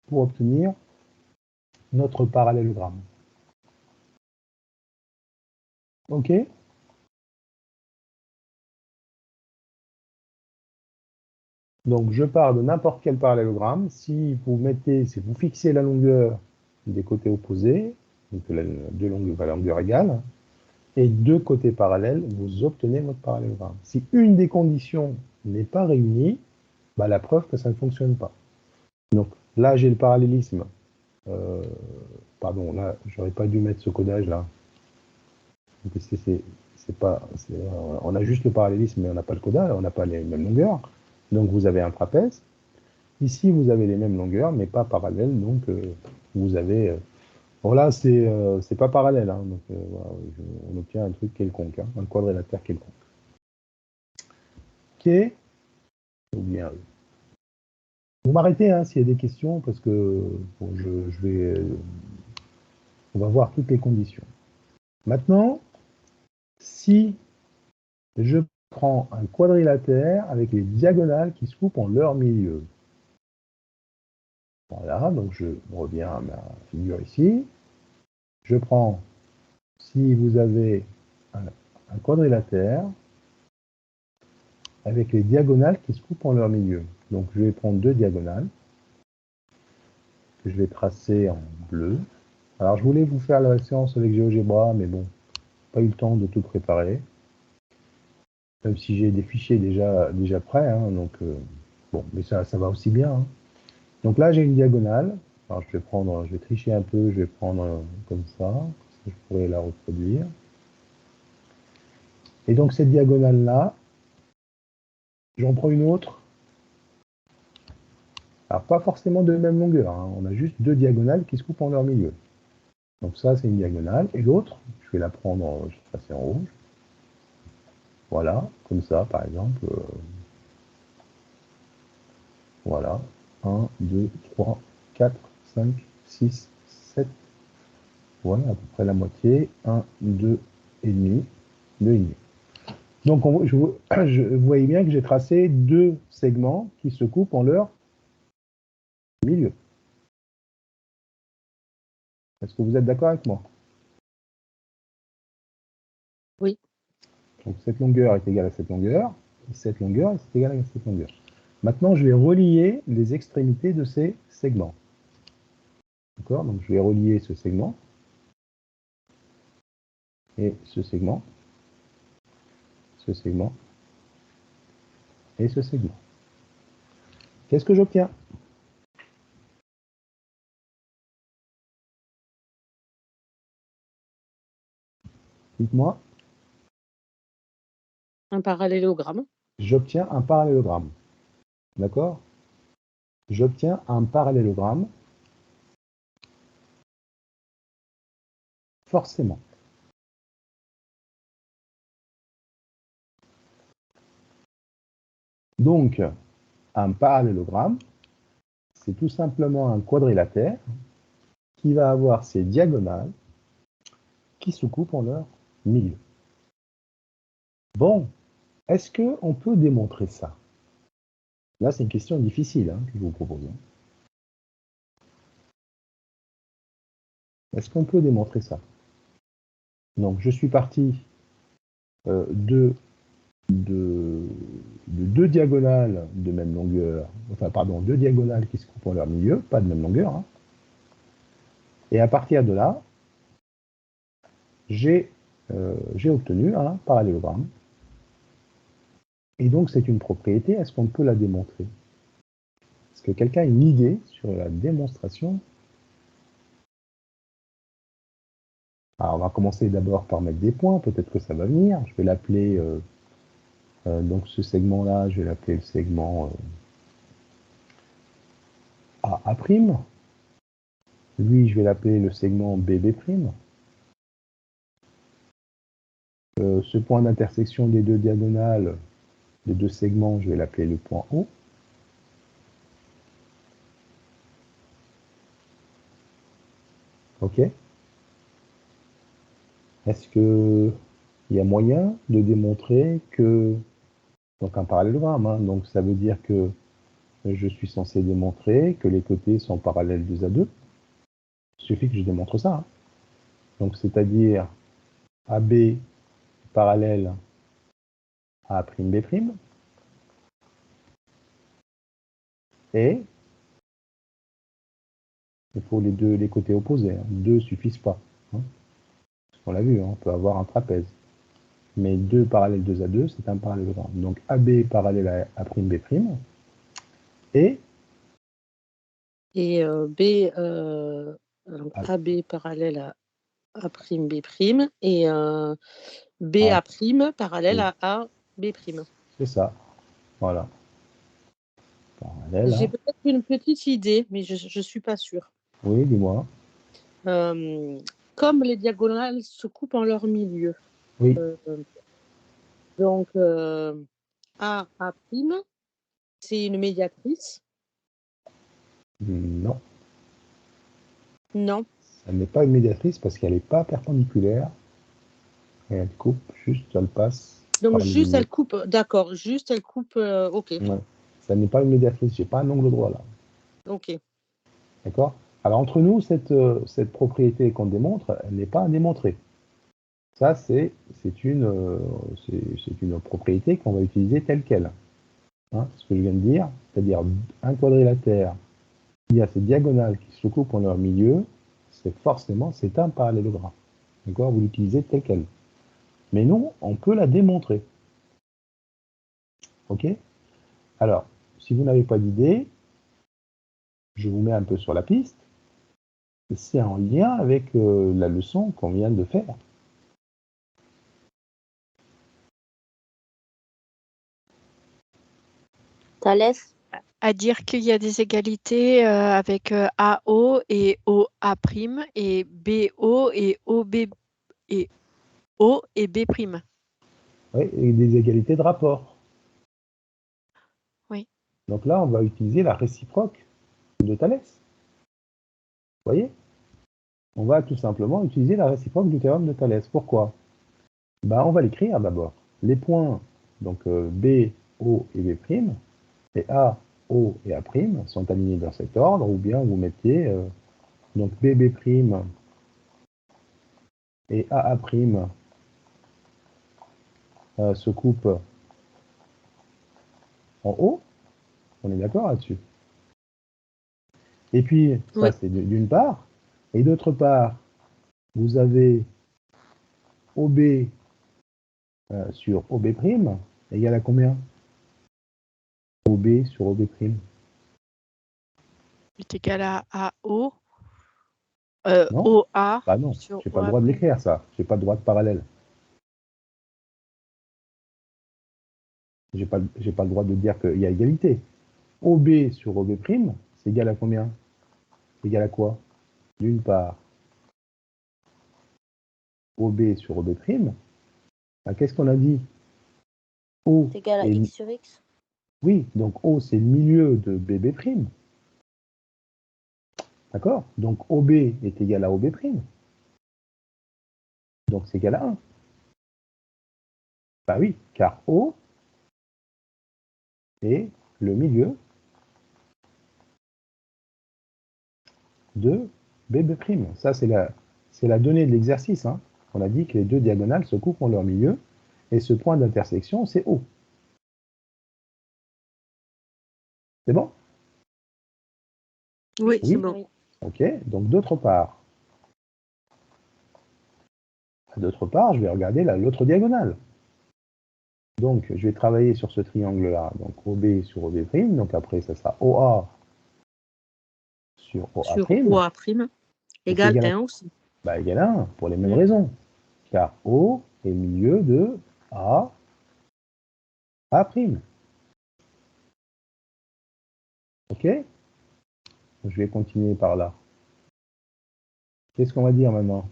A: pour obtenir notre parallélogramme. Ok? Donc, je pars de n'importe quel parallélogramme. Si vous fixez la longueur des côtés opposés, donc la longueur égale, et 2 côtés parallèles, vous obtenez votre parallélogramme. Si une des conditions n'est pas réunie, bah, la preuve que ça ne fonctionne pas. Donc, là, j'ai le parallélisme. Pardon, là, j'aurais pas dû mettre ce codage là. On a juste le parallélisme, mais on n'a pas le codage, on n'a pas les mêmes longueurs. Donc, vous avez un trapèze. Ici, vous avez les mêmes longueurs, mais pas parallèles. Donc, vous avez... bon, là, c'est pas parallèle. Hein, donc, voilà, on obtient un truc quelconque, hein, un quadrilatère quelconque. Ok. Ou bien... Vous m'arrêtez hein, s'il y a des questions, parce que bon, je vais... on va voir toutes les conditions. Maintenant, si je prends un quadrilatère avec les diagonales qui se coupent en leur milieu. Voilà, donc je reviens à ma figure ici. Je prends, si vous avez un quadrilatère avec les diagonales qui se coupent en leur milieu. Donc je vais prendre 2 diagonales que je vais tracer en bleu. Alors je voulais vous faire la séance avec GeoGebra, mais bon, pas eu le temps de tout préparer. Même si j'ai des fichiers déjà prêts, hein, donc bon, mais ça va aussi bien. Hein. Donc là j'ai une diagonale. Alors je vais tricher un peu, je vais prendre comme ça je pourrais la reproduire. Et donc cette diagonale là, j'en prends une autre. Alors pas forcément de même longueur, hein. On a juste 2 diagonales qui se coupent en leur milieu. Donc ça c'est une diagonale, et l'autre, je vais la prendre, je vais passer en rouge. Voilà, comme ça par exemple. Voilà, 1, 2, 3, 4, 5, 6, 7. Voilà, à peu près la moitié. 1, 2 et demi, 2 et demi. Donc vous voyez bien que j'ai tracé 2 segments qui se coupent en leur milieu. Est-ce que vous êtes d'accord avec moi?
B: Oui.
A: Donc cette longueur est égale à cette longueur, et cette longueur est égale à cette longueur. Maintenant, je vais relier les extrémités de ces segments. D'accord? Donc je vais relier ce segment et ce segment et ce segment. Qu'est-ce que j'obtiens? Dites-moi.
B: Un parallélogramme.
A: J'obtiens un parallélogramme. D'accord? j'obtiens un parallélogramme, forcément. Donc, un parallélogramme, c'est tout simplement un quadrilatère qui va avoir ses diagonales qui se coupent en leur milieu. Bon, est-ce qu'on peut démontrer ça? Là, c'est une question difficile que je vous propose. Est-ce qu'on peut démontrer ça? Donc, je suis parti de deux diagonales de même longueur, enfin, pardon, deux diagonales qui se coupent en leur milieu, pas de même longueur. Et à partir de là, j'ai obtenu un parallélogramme. Et donc, c'est une propriété. Est-ce qu'on peut la démontrer? Est-ce que quelqu'un a une idée sur la démonstration? Alors, on va commencer d'abord par mettre des points. Peut-être que ça va venir. Je vais l'appeler, donc ce segment-là, je vais l'appeler le segment AA'. Lui, je vais l'appeler le segment BB'. Ce point d'intersection des deux diagonales, des deux segments, je vais l'appeler le point O. OK. Est-ce qu'il y a moyen de démontrer que... Donc un parallélogramme, donc ça veut dire que je suis censé démontrer que les côtés sont parallèles 2 à 2. Il suffit que je démontre ça. Donc c'est-à-dire AB parallèle à A'B'. Et il faut les côtés opposés. 2 ne suffisent pas. On l'a vu, on peut avoir un trapèze. Mais 2 parallèles 2 à 2, c'est un parallélogramme. Donc AB parallèle à A'B'. Et
B: donc AB parallèle à A'B' et BA' parallèle à AB'.
A: C'est ça. Voilà. Parallèle.
B: J'ai peut-être une petite idée, mais je ne suis pas sûre.
A: Oui, dis-moi.
B: Comme les diagonales se coupent en leur milieu.
A: Oui.
B: Donc, AA', c'est une médiatrice?
A: Non.
B: Non.
A: Elle n'est pas une médiatrice parce qu'elle n'est pas perpendiculaire. Et elle coupe, juste, elle passe.
B: Donc, juste, elle coupe, d'accord, juste, elle coupe, ok.
A: Ouais. Ça n'est pas une médiatrice, j'ai pas un angle droit là.
B: Ok.
A: D'accord? Alors, entre nous, cette propriété qu'on démontre, elle n'est pas à démontrer. Ça, c'est une propriété qu'on va utiliser telle qu'elle. Ce que je viens de dire, c'est-à-dire un quadrilatère qui a ses diagonales qui se coupent en leur milieu, c'est un parallélogramme. D'accord? Vous l'utilisez telle qu'elle. Mais non, on peut la démontrer. OK? Alors, si vous n'avez pas d'idée, je vous mets un peu sur la piste. C'est en lien avec la leçon qu'on vient de faire.
C: Thalès?
D: À dire qu'il y a des égalités avec AO et OA' et BO et OB et O et B'.
A: Oui, et des égalités de rapport.
D: Oui.
A: Donc là, on va utiliser la réciproque de Thalès. Vous voyez? On va tout simplement utiliser la réciproque du théorème de Thalès. Pourquoi? On va l'écrire d'abord. Les points, donc B, O et B', et A, O et A' sont alignés dans cet ordre, ou bien vous mettiez donc BB' et AA' se coupent en haut. On est d'accord là-dessus. Et puis, ça c'est d'une part. Et d'autre part, vous avez OB sur OB' égale à combien? OB sur OB'.
D: Est égal à AO.
A: Non?
D: OA.
A: Bah non, je n'ai pas le droit de l'écrire ça. Je n'ai pas le droit de parallèle. J'ai pas le droit de dire qu'il y a égalité. OB sur OB', c'est égal à combien? C'est égal à quoi? D'une part, OB sur OB', ben, qu'est-ce qu'on a dit? O
C: C'est égal à
A: est...
C: x sur x.
A: Oui, donc O, c'est le milieu de BB'. D'accord? Donc OB est égal à OB'. Donc c'est égal à 1. Bah oui, car O est le milieu de BB'. Ça, c'est la donnée de l'exercice. Hein. On a dit que les deux diagonales se coupent en leur milieu, et ce point d'intersection, c'est O. C'est bon?
B: Oui, c'est
A: Oui.
B: bon.
A: Ok, donc d'autre part, je vais regarder l'autre diagonale. Donc, je vais travailler sur ce triangle-là, donc OB sur OB', donc après, ça sera OA sur OA'.
B: Sur OA', égale 1 aussi.
A: Bah, égal à 1, pour les mêmes raisons. Car O est le milieu de A'. Ok? Je vais continuer par là. Qu'est-ce qu'on va dire maintenant?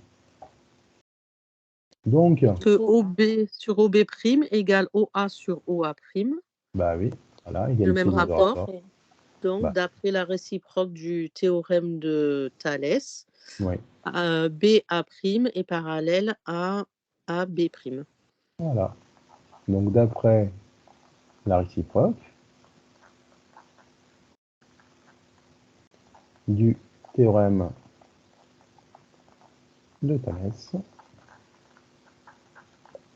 A: Donc,
B: que OB sur OB' égale OA sur OA'.
A: Bah oui, voilà, égalité
B: le même
A: des
B: rapport.
A: rapports.
B: Donc,
A: Bah.
B: d'après la réciproque du théorème de Thalès,
A: Oui.
B: BA' est parallèle à AB'.
A: Voilà. Donc, d'après la réciproque du théorème de Thalès,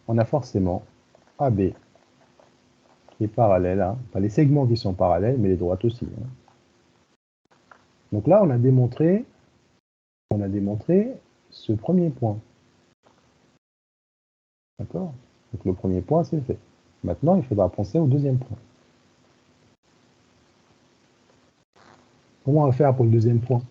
A: on a forcément AB qui est parallèle à, pas les segments qui sont parallèles, mais les droites aussi. Hein. Donc là, on a démontré ce premier point. D'accord? Donc le premier point, c'est fait. Maintenant, il faudra penser au deuxième point. Comment on va faire pour le deuxième point?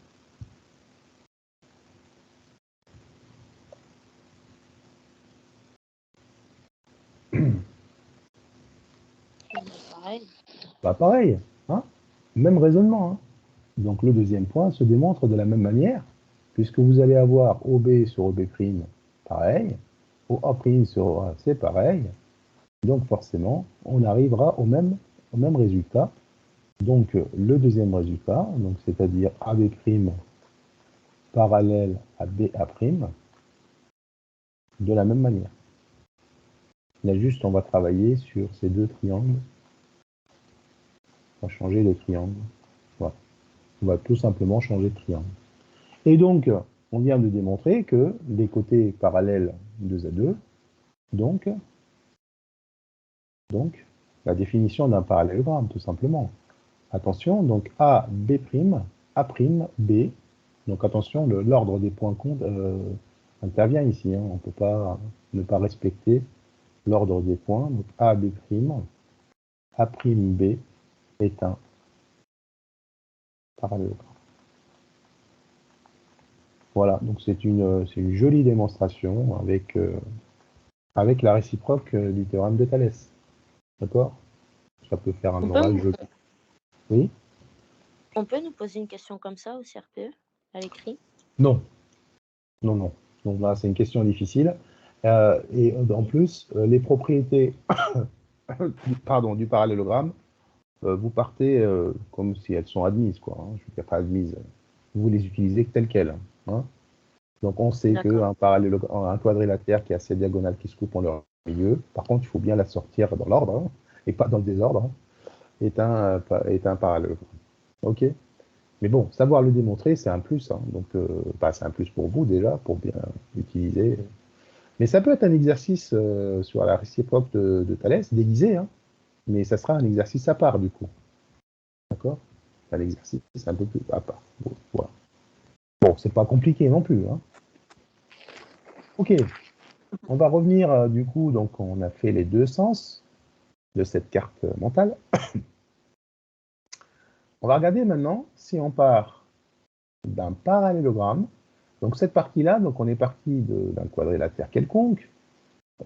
C: Pareil.
A: Bah pareil, hein? Même raisonnement. Hein? Donc le deuxième point se démontre de la même manière, puisque vous allez avoir OB sur OB', pareil, OA' sur OA, c'est pareil. Donc forcément, on arrivera au même résultat. Donc le deuxième résultat, donc c'est-à-dire AB' parallèle à BA', de la même manière. Là juste, on va travailler sur ces deux triangles. On va changer de triangle. Voilà. On va tout simplement changer de triangle. Et donc, on vient de démontrer que les côtés parallèles 2 à 2, donc la définition d'un parallélogramme, tout simplement. Attention, donc A, B', A', B. Donc attention, l'ordre des points compte intervient ici. Hein. On ne peut pas ne pas respecter l'ordre des points. Donc A, B', A', B est un parallélogramme. Voilà, donc c'est une jolie démonstration avec la réciproque du théorème de Thalès. D'accord? Ça peut faire un oral joli. Oui?
C: On peut nous poser une question comme ça au CRPE, à l'écrit?
A: Non. Non. Donc là, c'est une question difficile. Et en plus, les propriétés du parallélogramme, vous partez comme si elles sont admises, quoi. Hein. Je veux dire, pas admises. Vous les utilisez telles quelles. Hein. Donc on sait qu'un quadrilatère qui a ses diagonales qui se coupent en leur milieu, par contre, il faut bien la sortir dans l'ordre, hein, et pas dans le désordre, hein, est un parallélogramme. Ok? Mais bon, savoir le démontrer, c'est un plus. Hein, donc, c'est un plus pour vous déjà, pour bien l'utiliser. Mais ça peut être un exercice sur la réciproque de Thalès, déguisé, hein, mais ça sera un exercice à part, du coup. D'accord? Un exercice un peu plus à part. Bon, voilà. Bon, c'est pas compliqué non plus. Hein. Ok. On va revenir, du coup, donc on a fait les deux sens de cette carte mentale. On va regarder maintenant si on part d'un parallélogramme. Donc cette partie-là, donc on est parti d'un quadrilatère quelconque.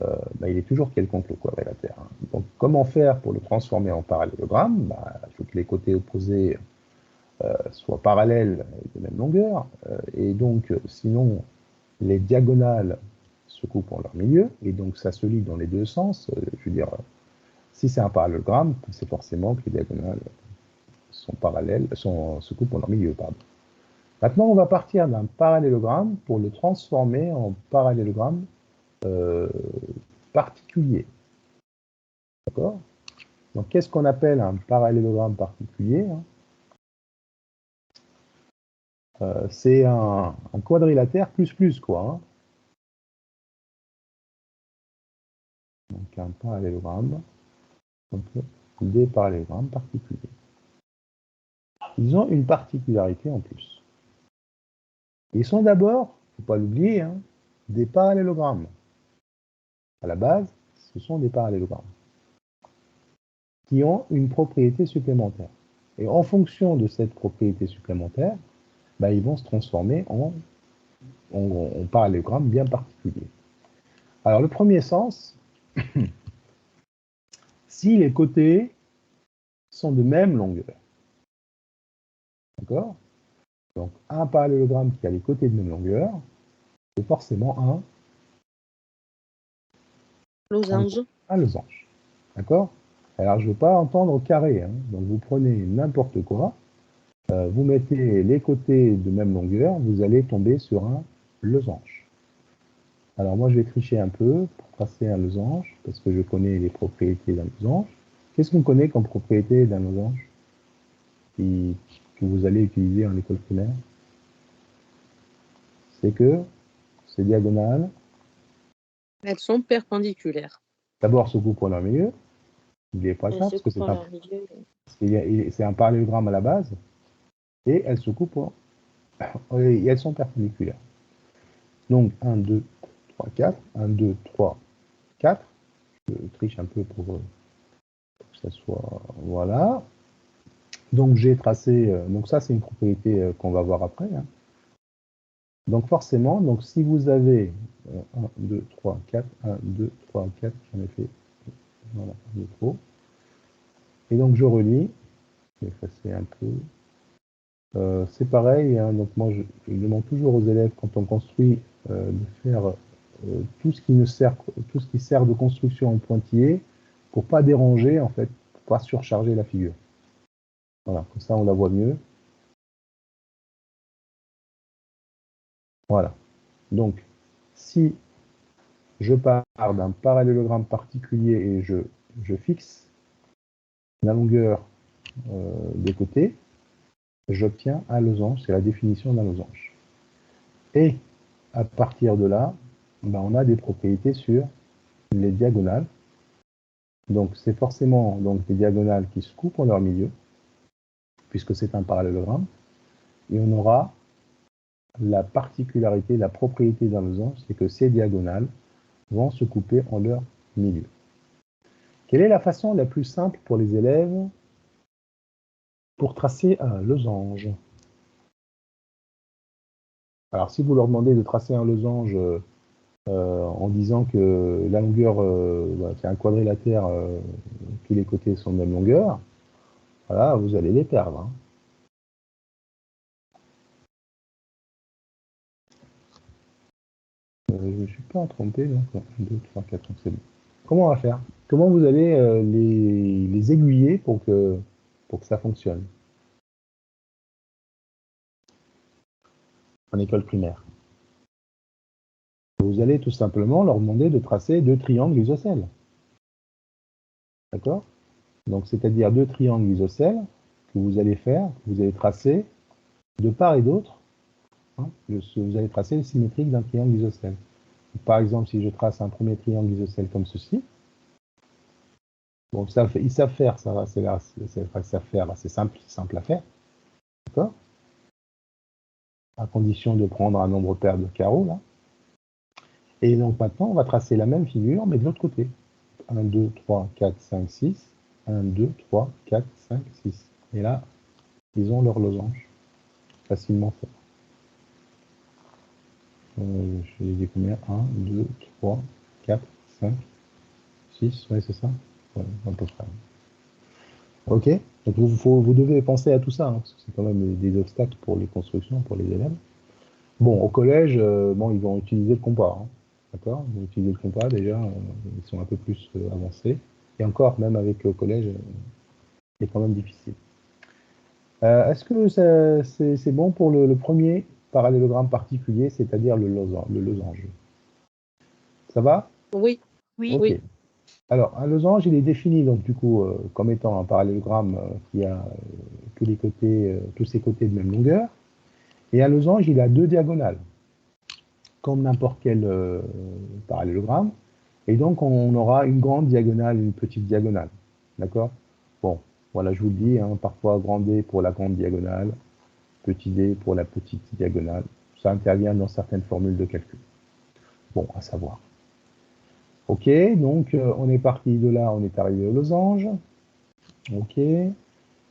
A: il est toujours quelconque le quadrilatère. Hein. Donc, comment faire pour le transformer en parallélogramme? Il faut que les côtés opposés soient parallèles et de même longueur. Et donc, sinon, les diagonales se coupent en leur milieu. Et donc, ça se lie dans les deux sens. Je veux dire, si c'est un parallélogramme, c'est forcément que les diagonales sont parallèles, se coupent en leur milieu. Pardon. Maintenant, on va partir d'un parallélogramme pour le transformer en parallélogramme particulier. D'accord? Donc, qu'est-ce qu'on appelle un parallélogramme particulier? C'est un quadrilatère plus, quoi. Hein. Donc, un parallélogramme, donc des parallélogrammes particuliers. Ils ont une particularité en plus. Ils sont d'abord, il ne faut pas l'oublier, hein, des parallélogrammes. À la base, ce sont des parallélogrammes qui ont une propriété supplémentaire. Et en fonction de cette propriété supplémentaire, ils vont se transformer en parallélogramme bien particulier. Alors, le premier sens, si les côtés sont de même longueur. D'accord? Donc, un parallélogramme qui a les côtés de même longueur, c'est forcément un
B: losange.
A: Un losange. D'accord? Alors, je ne veux pas entendre au carré. Hein. Donc, vous prenez n'importe quoi, vous mettez les côtés de même longueur, vous allez tomber sur un losange. Alors, moi, je vais tricher un peu pour tracer un losange, parce que je connais les propriétés d'un losange. Qu'est-ce qu'on connaît comme propriété d'un losange que vous allez utiliser en école primaire? C'est que ces diagonales,
B: elles sont perpendiculaires.
A: D'abord se coupent en leur milieu. N'oubliez pas ça, parce que c'est un parallélogramme à la base. Et elles se coupent et elles sont perpendiculaires. Donc 1, 2, 3, 4. 1, 2, 3, 4. Je triche un peu pour que ça soit... Voilà. Donc j'ai tracé... donc ça, c'est une propriété qu'on va voir après. Hein. Donc forcément, donc si vous avez 1, 2, 3, 4, 1, 2, 3, 4, j'en ai fait... Voilà, un de trop. Et donc je relis. Je vais effacer un peu. C'est pareil, hein, donc moi je demande toujours aux élèves quand on construit de faire tout ce qui sert de construction en pointillé pour pas déranger en fait, pour pas surcharger la figure. Voilà, comme ça on la voit mieux. Voilà. Donc si je pars d'un parallélogramme particulier et je fixe la longueur des côtés, j'obtiens un losange, c'est la définition d'un losange. Et à partir de là, on a des propriétés sur les diagonales. Donc c'est forcément des diagonales qui se coupent en leur milieu, puisque c'est un parallélogramme. Et on aura la particularité, la propriété d'un losange, c'est que ces diagonales vont se couper en leur milieu. Quelle est la façon la plus simple pour les élèves pour tracer un losange? Alors si vous leur demandez de tracer un losange en disant que la longueur, c'est un quadrilatère, tous les côtés sont de même longueur, voilà, vous allez les perdre. Hein. Je ne me suis pas trompé, donc 1, 2, 3, 4, c'est bon. Comment on va faire? Comment vous allez les aiguiller pour que ça fonctionne en école primaire? Vous allez tout simplement leur demander de tracer 2 triangles isocèles. D'accord? Donc, c'est-à-dire 2 triangles isocèles que vous allez faire, que vous allez tracer de part et d'autre. Hein, vous allez tracer le symétrique d'un triangle isocèle. Par exemple, si je trace un premier triangle isocèle comme ceci, bon, ils savent faire, ça va, c'est simple à faire, d'accord? À condition de prendre un nombre pair de carreaux, là. Et donc maintenant, on va tracer la même figure, mais de l'autre côté. 1, 2, 3, 4, 5, 6. 1, 2, 3, 4, 5, 6. Et là, ils ont leur losange. Facilement fait. Je les ai combien? 1, 2, 3, 4, 5, 6, ouais, c'est ça. Ouais, à peu près. Ok, donc vous devez penser à tout ça, hein, parce que c'est quand même des obstacles pour les constructions, pour les élèves. Bon, au collège, bon, ils vont utiliser le compas, hein, d'accord? Ils vont utiliser le compas déjà, ils sont un peu plus avancés. Et encore, même avec le collège, c'est quand même difficile. Est-ce que c'est bon pour le premier parallélogramme particulier, c'est-à-dire le losange? Ça va?
B: Oui,
D: Oui.
A: Ok.
B: oui.
A: Alors, un losange, il est défini donc du coup comme étant un parallélogramme qui a tous ses côtés de même longueur. Et un losange, il a deux diagonales, comme n'importe quel parallélogramme. Et donc, on aura une grande diagonale et une petite diagonale. D'accord? Bon, voilà, je vous le dis, hein, parfois grand D pour la grande diagonale, petit d pour la petite diagonale. Ça intervient dans certaines formules de calcul. Bon, à savoir. Ok, donc on est parti de là, on est arrivé au losange. Ok.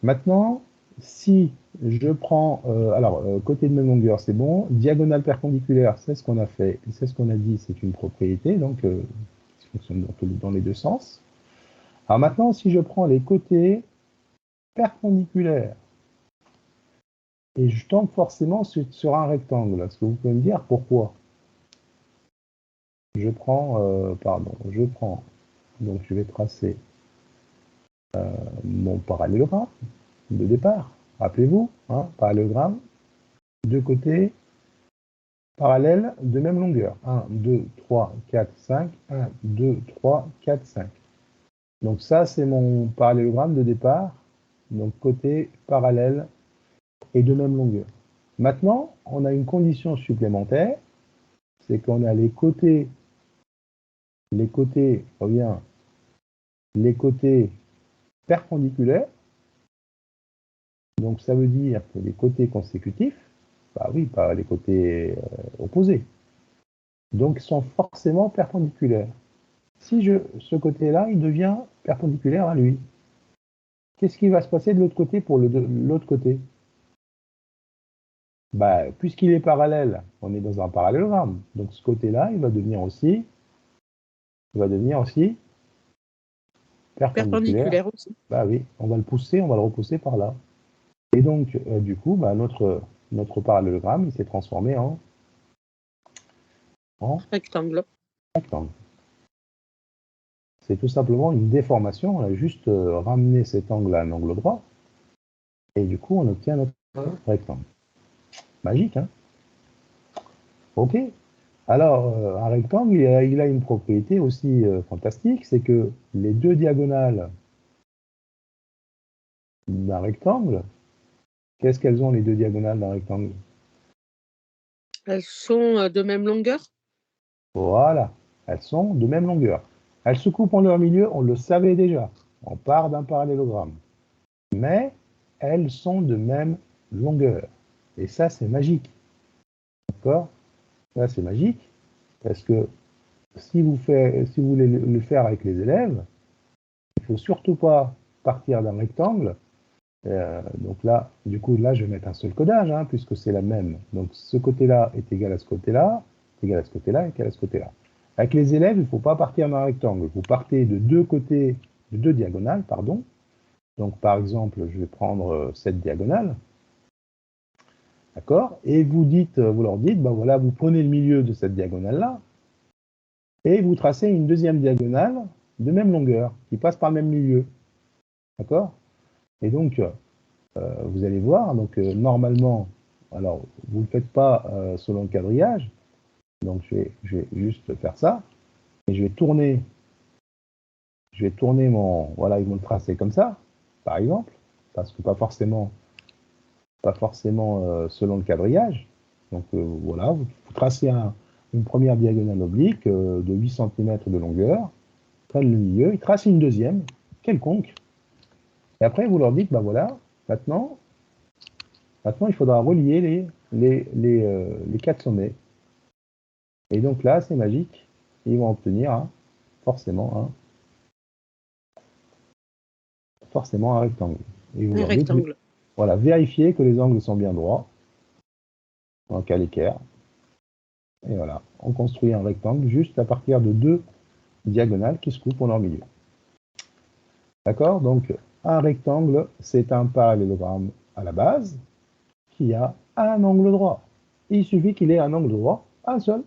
A: Maintenant, si je prends, côté de même longueur, c'est bon. Diagonale perpendiculaire, c'est ce qu'on a fait, c'est ce qu'on a dit, c'est une propriété, donc qui fonctionne dans les deux sens. Alors maintenant, si je prends les côtés perpendiculaires, et je tombe forcément sur un rectangle, est-ce que vous pouvez me dire pourquoi? Je prends, donc je vais tracer mon parallélogramme de départ. Rappelez-vous, hein, parallélogramme, deux côtés parallèles de même longueur. 1, 2, 3, 4, 5. 1, 2, 3, 4, 5. Donc ça, c'est mon parallélogramme de départ. Donc côté parallèle et de même longueur. Maintenant, on a une condition supplémentaire, c'est qu'on a les côtés perpendiculaires. Donc ça veut dire que les côtés consécutifs, bah oui, pas les côtés opposés, donc sont forcément perpendiculaires. Si ce côté-là, il devient perpendiculaire à lui, qu'est-ce qui va se passer de l'autre côté pour l'autre côté? Bah, puisqu'il est parallèle, on est dans un parallélogramme. Donc ce côté-là, il va devenir aussi perpendiculaire.
B: Perpendiculaire aussi.
A: Bah oui, on va le repousser par là. Et donc, du coup, bah, notre parallélogramme, il s'est transformé en
B: Rectangle.
A: rectangle. C'est tout simplement une déformation. On a juste ramené cet angle à un angle droit. Et du coup, on obtient notre rectangle. Magique, hein? Ok. Alors, un rectangle, il a une propriété aussi fantastique, c'est que les deux diagonales d'un rectangle, qu'est-ce qu'elles ont les deux diagonales d'un rectangle?
B: Elles sont de même longueur?
A: Voilà, elles sont de même longueur. Elles se coupent en leur milieu, on le savait déjà. On part d'un parallélogramme. Mais elles sont de même longueur. Et ça, c'est magique. D'accord? Ça, c'est magique. Parce que si vous voulez le faire avec les élèves, il ne faut surtout pas partir d'un rectangle. Donc là, du coup, là, je vais mettre un seul codage, hein, puisque c'est la même. Donc ce côté-là est égal à ce côté-là, est égal à ce côté-là, est égal à ce côté-là. Avec les élèves, il ne faut pas partir d'un rectangle. Vous partez de deux côtés, de deux diagonales, pardon. Donc par exemple, je vais prendre cette diagonale. D'accord? Et vous leur dites, ben voilà, vous prenez le milieu de cette diagonale-là, et vous tracez une deuxième diagonale de même longueur, qui passe par le même milieu. D'accord? Et donc, vous allez voir, donc normalement, alors vous ne le faites pas selon le quadrillage, donc je vais juste faire ça, et je vais tourner voilà, ils vont le tracer comme ça, par exemple, parce que pas forcément selon le quadrillage. Donc voilà, vous tracez une première diagonale oblique de 8 cm de longueur, prennent le milieu, ils tracent une deuxième, quelconque, et après vous leur dites, ben voilà, maintenant il faudra relier les quatre sommets. Et donc là, c'est magique, ils vont obtenir forcément un rectangle. Et vous
B: Un
A: leur dites,
B: rectangle.
A: voilà, vérifiez que les angles sont bien droits, en cas l'équerre. Et voilà, on construit un rectangle juste à partir de diagonales qui se coupent en leur milieu. D'accord? Donc, un rectangle, c'est un parallélogramme à la base qui a un angle droit. Il suffit qu'il ait un angle droit, un seul.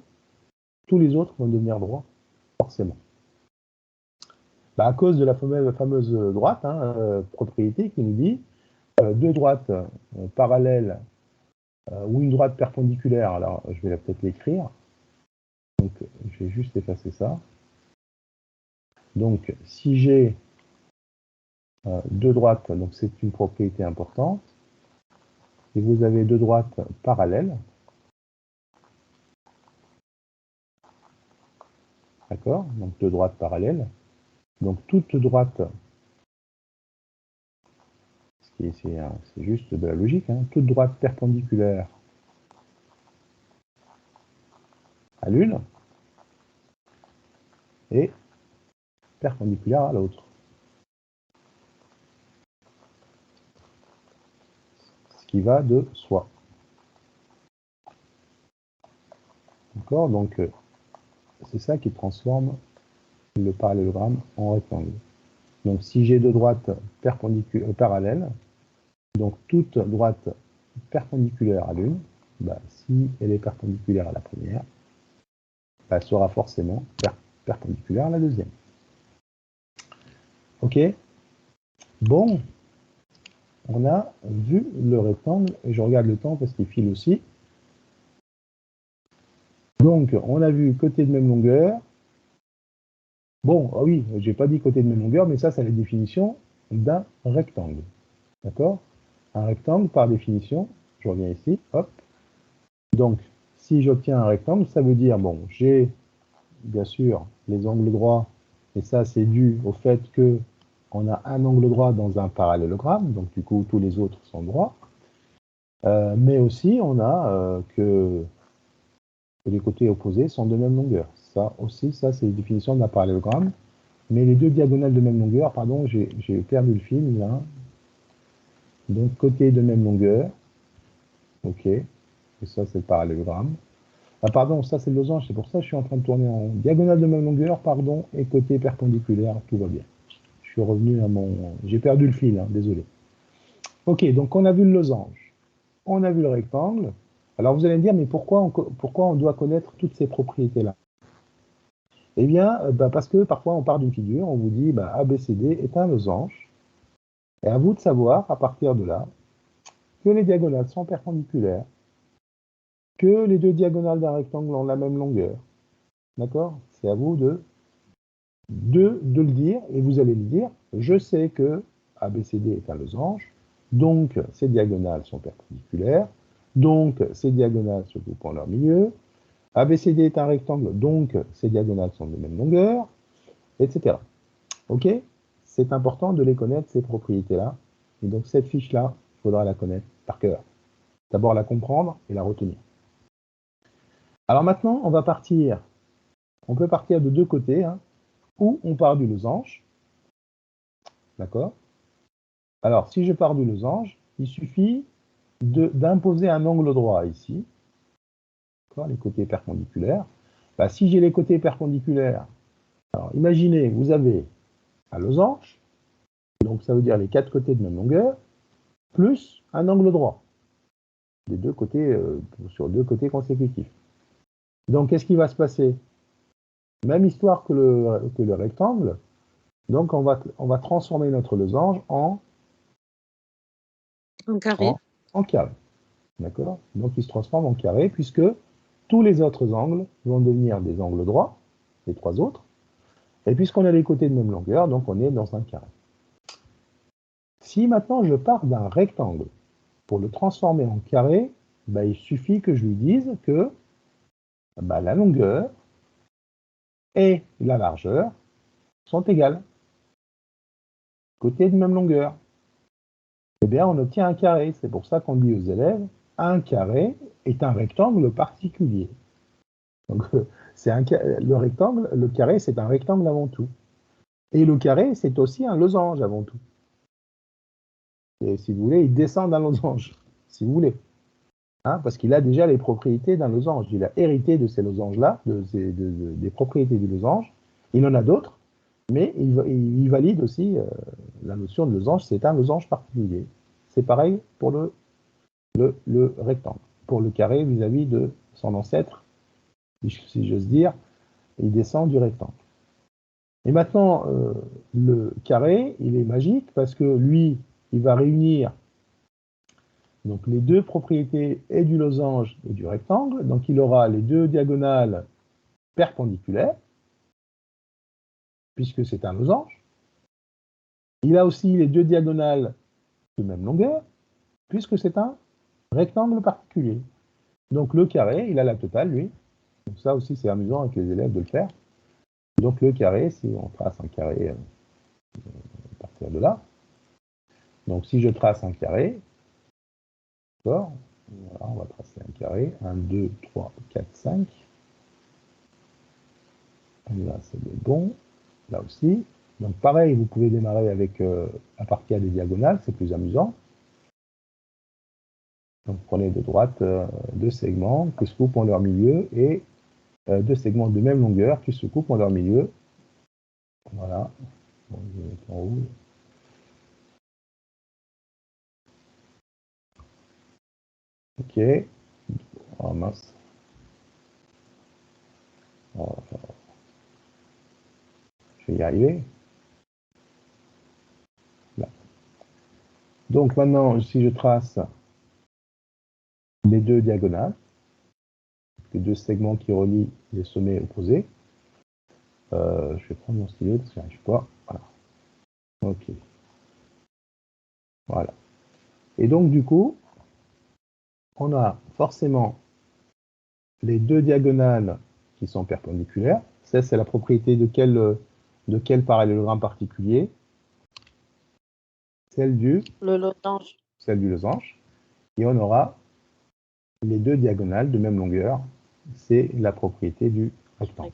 A: Tous les autres vont devenir droits, forcément. Bah, à cause de la fameuse droite, propriété qui nous dit deux droites parallèles ou une droite perpendiculaire. Alors, je vais peut-être l'écrire. Donc, je vais juste effacer ça. Donc, si j'ai deux droites, donc c'est une propriété importante, et vous avez deux droites parallèles, d'accord? Donc, deux droites parallèles. Donc, toute droite, c'est juste de la logique, hein, toute droite perpendiculaire à l'une et perpendiculaire à l'autre. Ce qui va de soi. D'accord? Donc, c'est ça qui transforme le parallélogramme en rectangle. Donc, si j'ai deux droites parallèles, donc toute droite perpendiculaire à l'une, bah, si elle est perpendiculaire à la première, bah, elle sera forcément perpendiculaire à la deuxième. Ok? Bon, on a vu le rectangle, et je regarde le temps parce qu'il file aussi. Donc, on a vu côté de même longueur. Bon, ah oui, j'ai pas dit côté de même longueur, mais ça, c'est la définition d'un rectangle. D'accord? Un rectangle, par définition, je reviens ici, hop. Donc, si j'obtiens un rectangle, ça veut dire, bon, j'ai bien sûr les angles droits, et ça, c'est dû au fait que on a un angle droit dans un parallélogramme, donc du coup, tous les autres sont droits. Mais aussi, on a que les côtés opposés sont de même longueur. Ça aussi, ça, c'est la définition d'un parallélogramme. Mais les deux diagonales de même longueur, pardon, j'ai perdu le fil, là. Donc, côté de même longueur. OK. Et ça, c'est le parallélogramme. Ah, pardon, ça, c'est le losange. C'est pour ça que je suis en train de tourner en diagonale de même longueur, pardon, et côté perpendiculaire, tout va bien. Je suis revenu à mon... J'ai perdu le fil, hein, désolé. OK, donc on a vu le losange. On a vu le rectangle. Alors, vous allez me dire, mais pourquoi on doit connaître toutes ces propriétés-là? Eh bien, parce que parfois, on part d'une figure, on vous dit, ABCD est un losange. Et à vous de savoir, à partir de là, que les diagonales sont perpendiculaires, que les deux diagonales d'un rectangle ont la même longueur. D'accord? C'est à vous de le dire, et vous allez le dire, je sais que ABCD est un losange, donc ces diagonales sont perpendiculaires, donc ces diagonales se coupent en leur milieu, ABCD est un rectangle, donc ces diagonales sont de même longueur, etc. Ok? C'est important de les connaître, ces propriétés-là. Et donc cette fiche-là, il faudra la connaître par cœur. D'abord la comprendre et la retenir. Alors maintenant, on peut partir de deux côtés, hein, où on part du losange. D'accord? Alors, si je pars du losange, il suffit d'imposer un angle droit ici. Les côtés perpendiculaires. Si j'ai les côtés perpendiculaires, alors imaginez, vous avez un losange, donc ça veut dire les quatre côtés de même longueur, plus un angle droit, des deux côtés, sur deux côtés consécutifs. Donc, qu'est-ce qui va se passer? Même histoire que le rectangle. Donc, on va transformer notre losange en
B: carré.
A: En carré. D'accord? Donc, il se transforme en carré puisque tous les autres angles vont devenir des angles droits, les trois autres. Et puisqu'on a les côtés de même longueur, donc on est dans un carré. Si maintenant je pars d'un rectangle pour le transformer en carré, il suffit que je lui dise que la longueur et la largeur sont égales. Côtés de même longueur. Eh bien, on obtient un carré. C'est pour ça qu'on dit aux élèves, un carré est un rectangle particulier. Donc, le rectangle, le carré, c'est un rectangle avant tout. Et le carré, c'est aussi un losange avant tout. Et si vous voulez, il descend d'un losange, si vous voulez. Hein, parce qu'il a déjà les propriétés d'un losange. Il a hérité de ces losanges-là, des propriétés du losange. Il en a d'autres, mais il valide aussi la notion de losange, c'est un losange particulier. C'est pareil pour le rectangle. Pour le carré vis-à-vis de son ancêtre, si j'ose dire, il descend du rectangle. Et maintenant, le carré, il est magique parce que lui, il va réunir donc, les deux propriétés et du losange et du rectangle. Donc, il aura les deux diagonales perpendiculaires, puisque c'est un losange. Il a aussi les deux diagonales de même longueur, puisque c'est un rectangle particulier. Donc, le carré, il a la totale, lui. Donc, ça aussi, c'est amusant avec les élèves de le faire. Donc, le carré, si on trace un carré à partir de là, donc si je trace un carré, d'accord, voilà, on va tracer un carré, 1, 2, 3, 4, 5. Et là, c'est le bon, là aussi. Donc, pareil, vous pouvez démarrer avec à partir des diagonales, c'est plus amusant. Donc, prenez de droite deux segments qui se coupent en leur milieu et deux segments de même longueur qui se coupent en leur milieu. Voilà. Bon, je vais mettre en rouge. Ok. Oh mince. Oh, je vais y arriver. Là. Donc maintenant, si je trace les deux diagonales, les deux segments qui relient les sommets opposés, je vais prendre mon stylo parce que je n'arrive pas. Voilà. Ok. Voilà. Et donc du coup, on a forcément les deux diagonales qui sont perpendiculaires. Ça, c'est la propriété de quel parallélogramme particulier? Celle du
C: losange.
A: Celle du losange. Et on aura les deux diagonales de même longueur. C'est la propriété du rectangle.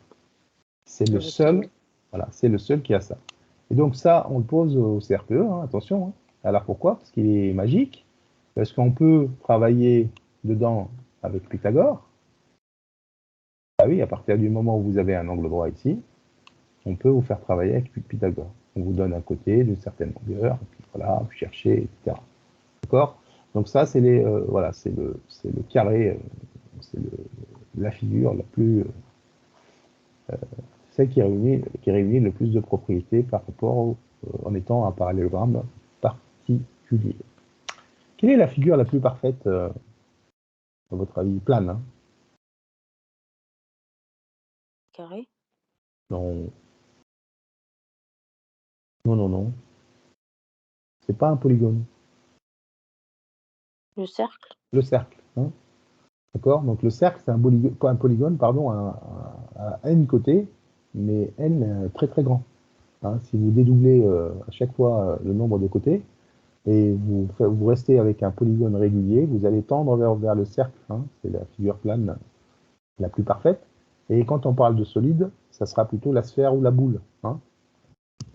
A: C'est le seul, voilà, c'est le seul qui a ça. Et donc ça, on le pose au CRPE, hein, attention. Hein. Alors pourquoi? Parce qu'il est magique. Parce qu'on peut travailler dedans avec Pythagore. Ah oui, à partir du moment où vous avez un angle droit ici, on peut vous faire travailler avec Pythagore. On vous donne un côté d'une certaine longueur, et puis voilà, vous cherchez, etc. D'accord? Donc ça, c'est voilà, c'est le carré, c'est la figure la plus, celle qui réunit le plus de propriétés par rapport en étant un parallélogramme particulier. Quelle est la figure la plus parfaite, à votre avis? Plane, hein?
C: Carré?
A: Non. Non, non, non. C'est pas un polygone.
C: Le cercle?
A: Le cercle. Hein? D'accord? Donc le cercle, c'est pas un polygone, pardon, à n côtés, mais n très très grand. Hein? Si vous dédoublez à chaque fois le nombre de côtés, et vous restez avec un polygone régulier, vous allez tendre vers le cercle. Hein? C'est la figure plane la plus parfaite. Et quand on parle de solide, ça sera plutôt la sphère ou la boule. Hein?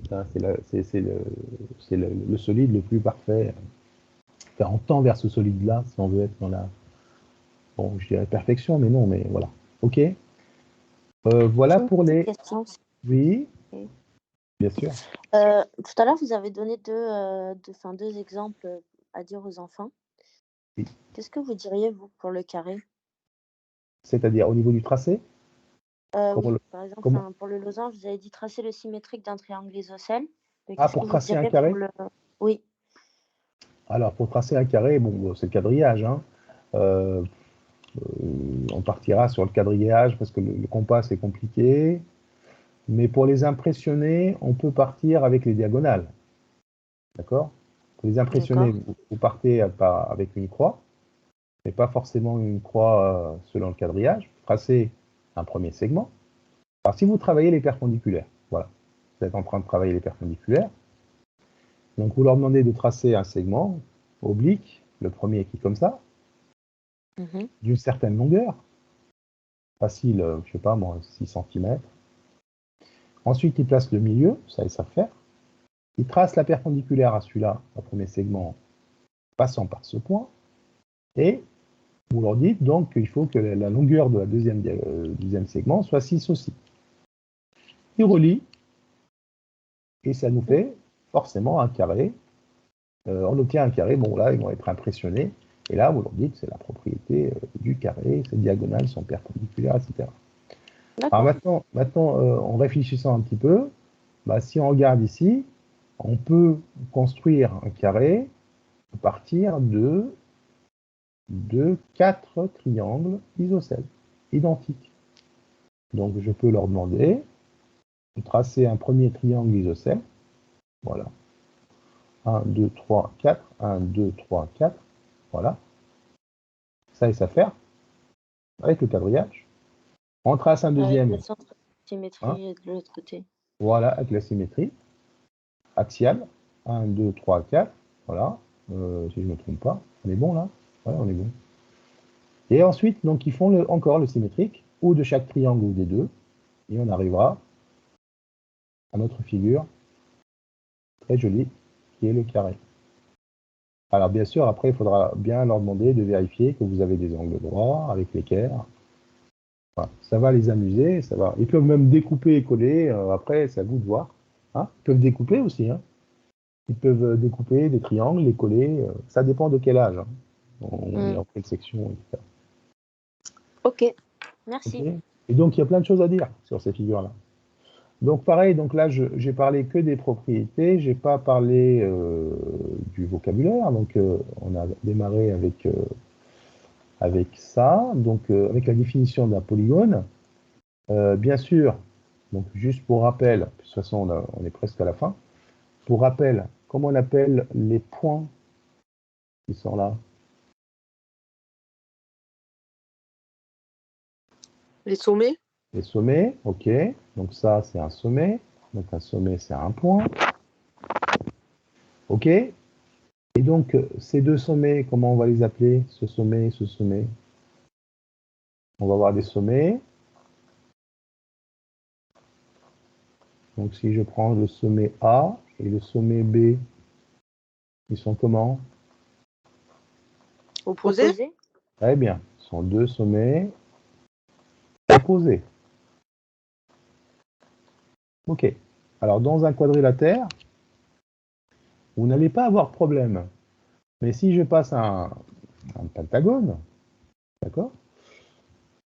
A: C'est le solide le plus parfait. Enfin, on tend vers ce solide-là si on veut être dans la, bon, je dirais perfection, mais non, mais voilà. Ok. Voilà pour les.
C: Question.
A: Oui.
C: Okay.
A: Bien sûr.
C: Tout à l'heure, vous avez donné deux exemples à dire aux enfants.
A: Oui.
C: Qu'est-ce que vous diriez, vous, pour le carré?
A: C'est-à-dire au niveau du tracé?
C: Oui, par exemple, pour le losange, vous avez dit tracer le symétrique d'un triangle isocèle.
A: Ah, pour tracer un carré?
C: Oui.
A: Alors, pour tracer un carré, bon, c'est le quadrillage. Hein. On partira sur le quadrillage parce que le compas, c'est compliqué. Mais pour les impressionner, on peut partir avec les diagonales. D'accord? Pour les impressionner, vous partez avec une croix, mais pas forcément une croix selon le quadrillage. Vous tracez un premier segment. Alors, si vous travaillez les perpendiculaires, voilà, vous êtes en train de travailler les perpendiculaires. Donc, vous leur demandez de tracer un segment oblique, le premier qui est comme ça, d'une certaine longueur, facile, je sais pas moi, 6 cm. Ensuite, ils placent le milieu, ça ils savent faire. Ils tracent la perpendiculaire à celui-là, au premier segment, passant par ce point. Et vous leur dites donc qu'il faut que la longueur de la deuxième segment soit 6 aussi. ils relient, et ça nous fait forcément un carré. On obtient un carré, bon là, ils vont être impressionnés, et là, vous leur dites, c'est la propriété du carré, ces diagonales sont perpendiculaires, etc. Alors maintenant en réfléchissant un petit peu, bah, si on regarde ici, on peut construire un carré à partir de 4 triangles isocèles, identiques. Donc je peux leur demander de tracer un premier triangle isocèle. Voilà. 1, 2, 3, 4. 1, 2, 3, 4. Voilà. Ça et ça faire. Avec le quadrillage. On trace un deuxième.
C: Avec le centre de symétrie de l'autre côté.
A: Voilà, avec la symétrie axiale. 1, 2, 3, 4. Voilà. Si je ne me trompe pas. On est bon là? Voilà, on est bon. Et ensuite, donc, ils font encore le symétrique, ou de chaque triangle ou des deux. Et on arrivera à notre figure très jolie, qui est le carré. Alors bien sûr, après, il faudra bien leur demander de vérifier que vous avez des angles droits avec l'équerre. Voilà. Ça va les amuser, ça va. Ils peuvent même découper et coller, après, c'est à vous de voir. Hein, ils peuvent découper aussi. Hein. Ils peuvent découper des triangles, les coller, ça dépend de quel âge. Hein. On est en quelle section, etc.
C: Ok, merci.
A: Okay. Et donc, il y a plein de choses à dire sur ces figures-là. Donc pareil, donc là j'ai parlé que des propriétés, j'ai pas parlé du vocabulaire, donc on a démarré avec ça, donc avec la définition d'un polygone. Bien sûr, donc juste pour rappel, de toute façon on est presque à la fin, pour rappel, comment on appelle les points qui sont là?
B: Les sommets?
A: Les sommets, ok, donc ça c'est un sommet, donc un sommet c'est un point, ok. Et donc, ces deux sommets, comment on va les appeler? Ce sommet et ce sommet. On va avoir des sommets. Donc, si je prends le sommet A et le sommet B, ils sont comment?
B: Opposés?
A: Très bien. Ce sont deux sommets opposés. Ok. Alors, dans un quadrilatère, vous n'allez pas avoir de problème. Mais si je passe un pentagone, d'accord?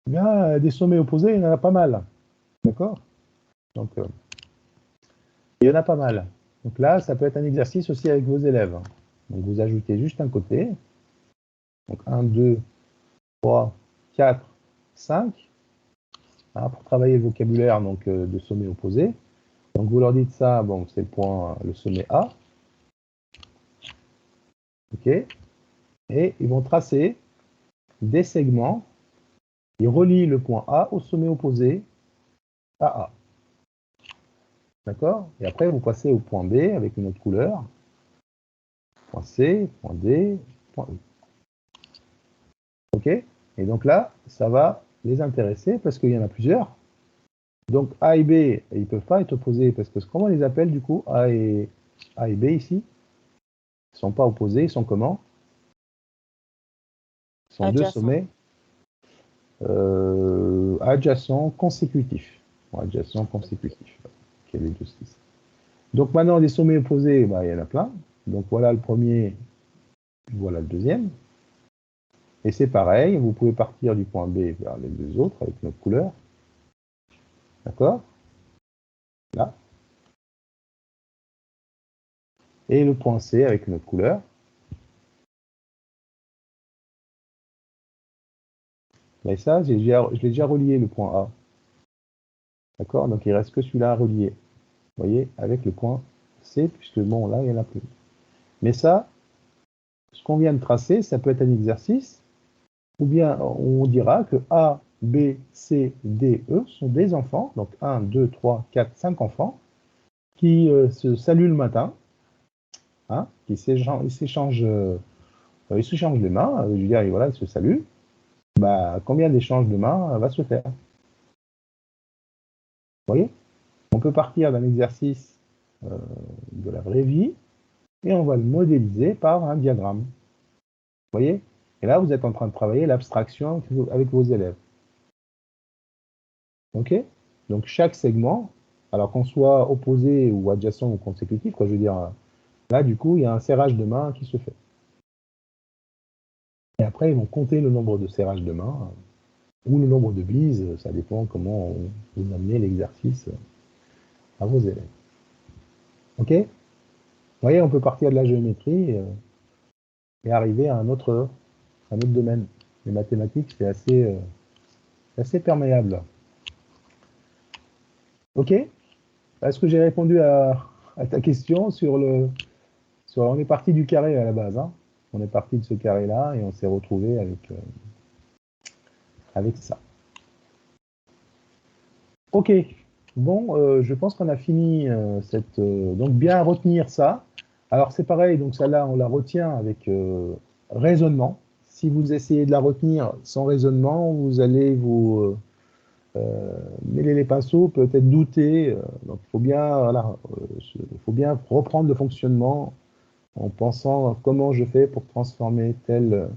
A: Eh bien, des sommets opposés, il y en a pas mal. D'accord? Donc, il y en a pas mal. Donc là, ça peut être un exercice aussi avec vos élèves. Donc vous ajoutez juste un côté. Donc 1, 2, 3, 4, 5. Hein, pour travailler le vocabulaire donc, de sommet opposé. Donc vous leur dites ça, bon, c'est le sommet A. OK. Et ils vont tracer des segments. Ils relient le point A au sommet opposé à A. D'accord? Et après, vous passez au point B avec une autre couleur. Point C, point D, point E. OK? Et donc là, ça va les intéresser parce qu'il y en a plusieurs. Donc A et B, ils ne peuvent pas être opposés parce que comment on les appelle du coup A et B ici? Ils ne sont pas opposés, ils sont comment? Ils sont deux sommets adjacents consécutifs. Bon, adjacents consécutifs. Okay, les deux, donc maintenant, des sommets opposés, bah, il y en a plein. Donc voilà le premier, voilà le deuxième. Et c'est pareil, vous pouvez partir du point B vers les deux autres avec notre couleur. D'accord? Là. Et le point C avec notre couleur. Mais ça, je l'ai déjà relié le point A. D'accord? Donc il ne reste que celui-là à relier. Vous voyez, avec le point C, puisque bon, là, il n'y en a plus. Mais ça, ce qu'on vient de tracer, ça peut être un exercice, ou bien on dira que A, B, C, D, E sont des enfants, donc 1, 2, 3, 4, 5 enfants, qui se saluent le matin, hein, ils s'échangent les mains, je veux dire, voilà, ils se saluent. Bah, combien d'échanges de mains va se faire? Vous voyez? On peut partir d'un exercice de la vraie vie et on va le modéliser par un diagramme. Vous voyez? Et là, vous êtes en train de travailler l'abstraction avec vos élèves. OK? Donc, chaque segment Alors qu'on soit opposé ou adjacent ou consécutif, quoi, je veux dire, là, du coup, il y a un serrage de main qui se fait. Et après, ils vont compter le nombre de serrages de main ou le nombre de bises, ça dépend comment vous amenez l'exercice à vos élèves. OK? Vous voyez, on peut partir de la géométrie et arriver à un autre domaine. Les mathématiques, c'est assez perméable. OK? Est-ce que j'ai répondu à ta question sur le... on est parti du carré à la base. Hein. On est parti de ce carré-là et on s'est retrouvé avec ça. OK. Bon, je pense qu'on a fini cette... donc, bien retenir ça. Alors, c'est pareil. Donc, celle-là, on la retient avec raisonnement. Si vous essayez de la retenir sans raisonnement, vous allez vous mêler les pinceaux, peut-être douter. Donc, il faut bien, voilà, faut bien reprendre le fonctionnement en pensant comment je fais pour transformer tel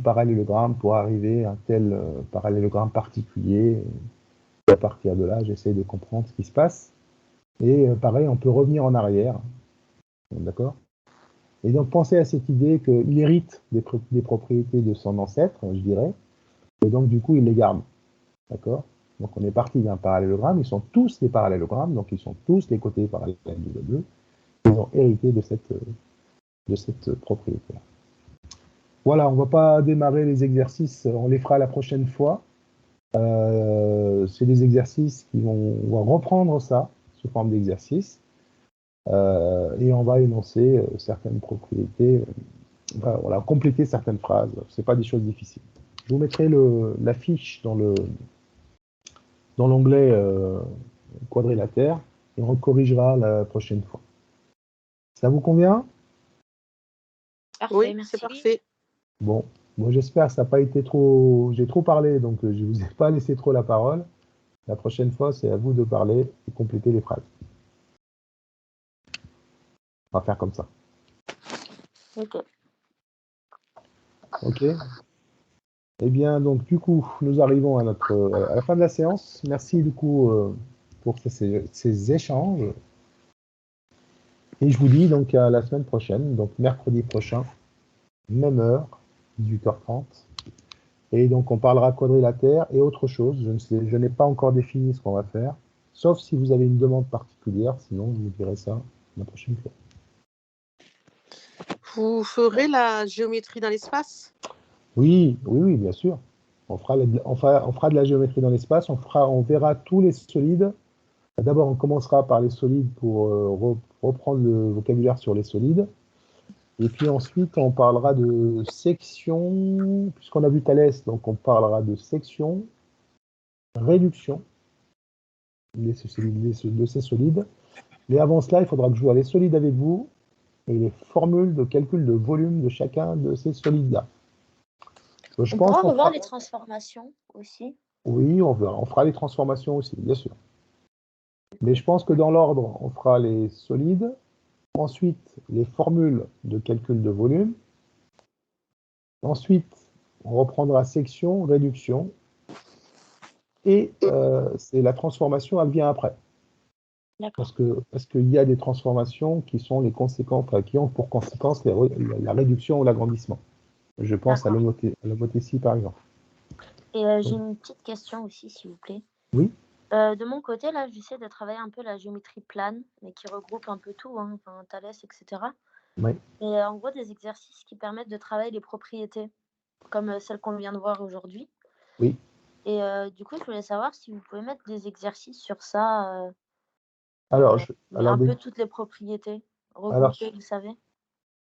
A: parallélogramme pour arriver à tel parallélogramme particulier. Et à partir de là, j'essaie de comprendre ce qui se passe. Et pareil, on peut revenir en arrière. D'accord? Et donc, pensez à cette idée qu'il hérite des propriétés de son ancêtre, je dirais. Et donc, du coup, il les garde. D'accord? Donc, on est parti d'un parallélogramme. Ils sont tous des parallélogrammes. Donc, ils sont tous les côtés parallèles de bleu. Ils ont hérité de cette propriété-là. Voilà, on ne va pas démarrer les exercices. On les fera la prochaine fois. C'est des exercices on va reprendre ça sous forme d'exercice et on va énoncer certaines propriétés, voilà, compléter certaines phrases. C'est pas des choses difficiles. Je vous mettrai la fiche dans l'onglet quadrilatère et on corrigera la prochaine fois. Ça vous convient?
C: Parfait,
B: Oui,
C: merci.
B: c'est parfait.
A: Bon, moi j'espère que ça n'a pas été trop... J'ai trop parlé, donc je ne vous ai pas laissé trop la parole. La prochaine fois, c'est à vous de parler et compléter les phrases. On va faire comme ça.
C: Ok.
A: OK. Eh bien, donc, du coup, nous arrivons à la fin de la séance. Merci, du coup, pour ces échanges. Et je vous dis donc à la semaine prochaine, donc mercredi prochain, même heure, 18h30. Et donc, on parlera quadrilatère et autre chose. Je n'ai pas encore défini ce qu'on va faire, sauf si vous avez une demande particulière. Sinon, je vous dirai ça la prochaine fois.
B: Vous ferez la géométrie dans l'espace?
A: Oui, bien sûr. On fera de la géométrie dans l'espace. On verra tous les solides. D'abord, on commencera par les solides pour reprendre le vocabulaire sur les solides. Et puis ensuite, on parlera de section, puisqu'on a vu Thalès, donc on parlera de section, réduction de ces solides. Mais avant cela, il faudra que je vois les solides avec vous et les formules de calcul de volume de chacun de ces solides-là.
C: On pourra revoir les transformations aussi.
A: Oui, on fera les transformations aussi, bien sûr. Mais je pense que dans l'ordre, on fera les solides, ensuite les formules de calcul de volume, ensuite on reprendra section, réduction, et c'est la transformation, elle vient après. Parce qu'il y a des transformations qui sont les conséquences, qui ont pour conséquence la réduction ou l'agrandissement. Je pense à l'homothétie, par exemple.
C: Et j'ai une petite question aussi, s'il vous plaît.
A: Oui.
C: De mon côté, là, j'essaie de travailler un peu la géométrie plane, mais qui regroupe un peu tout, hein, enfin, Thalès, etc.
A: Oui.
C: Et en gros, des exercices qui permettent de travailler les propriétés, comme celles qu'on vient de voir aujourd'hui.
A: Oui.
C: Et du coup, je voulais savoir si vous pouvez mettre des exercices sur ça. Un peu toutes les propriétés regroupées, vous savez.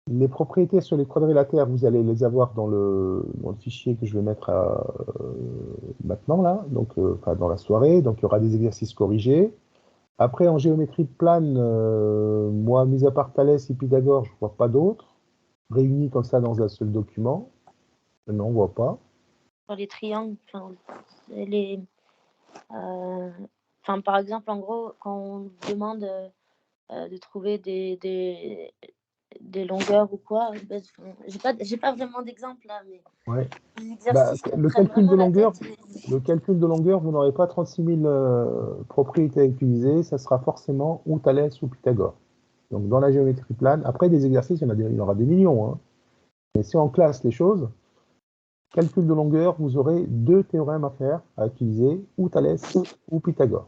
A: Les propriétés sur les quadrilatères, vous allez les avoir dans le fichier que je vais mettre maintenant, là, donc dans la soirée. Donc, il y aura des exercices corrigés. Après, en géométrie plane, moi, mis à part Thalès et Pythagore, je ne vois pas d'autres. Réunis comme ça dans un seul document. Non, on ne voit pas.
C: Sur les triangles, par exemple, en gros, quand on demande de trouver des des longueurs ou quoi. Ben, enfin, j'ai pas vraiment d'exemple là, mais
A: Ouais.
C: des
A: Bah,
C: exercices qui
A: le
C: prennent
A: calcul de
C: vraiment la
A: longueur,
C: tête.
A: le calcul de longueur, vous n'aurez pas 36 000 propriétés à utiliser, ça sera forcément ou Thalès ou Pythagore. Donc dans la géométrie plane, après des exercices, il y en aura des millions, hein. Mais si on classe les choses, calcul de longueur, vous aurez 2 théorèmes à faire, à utiliser, ou Thalès ou Pythagore.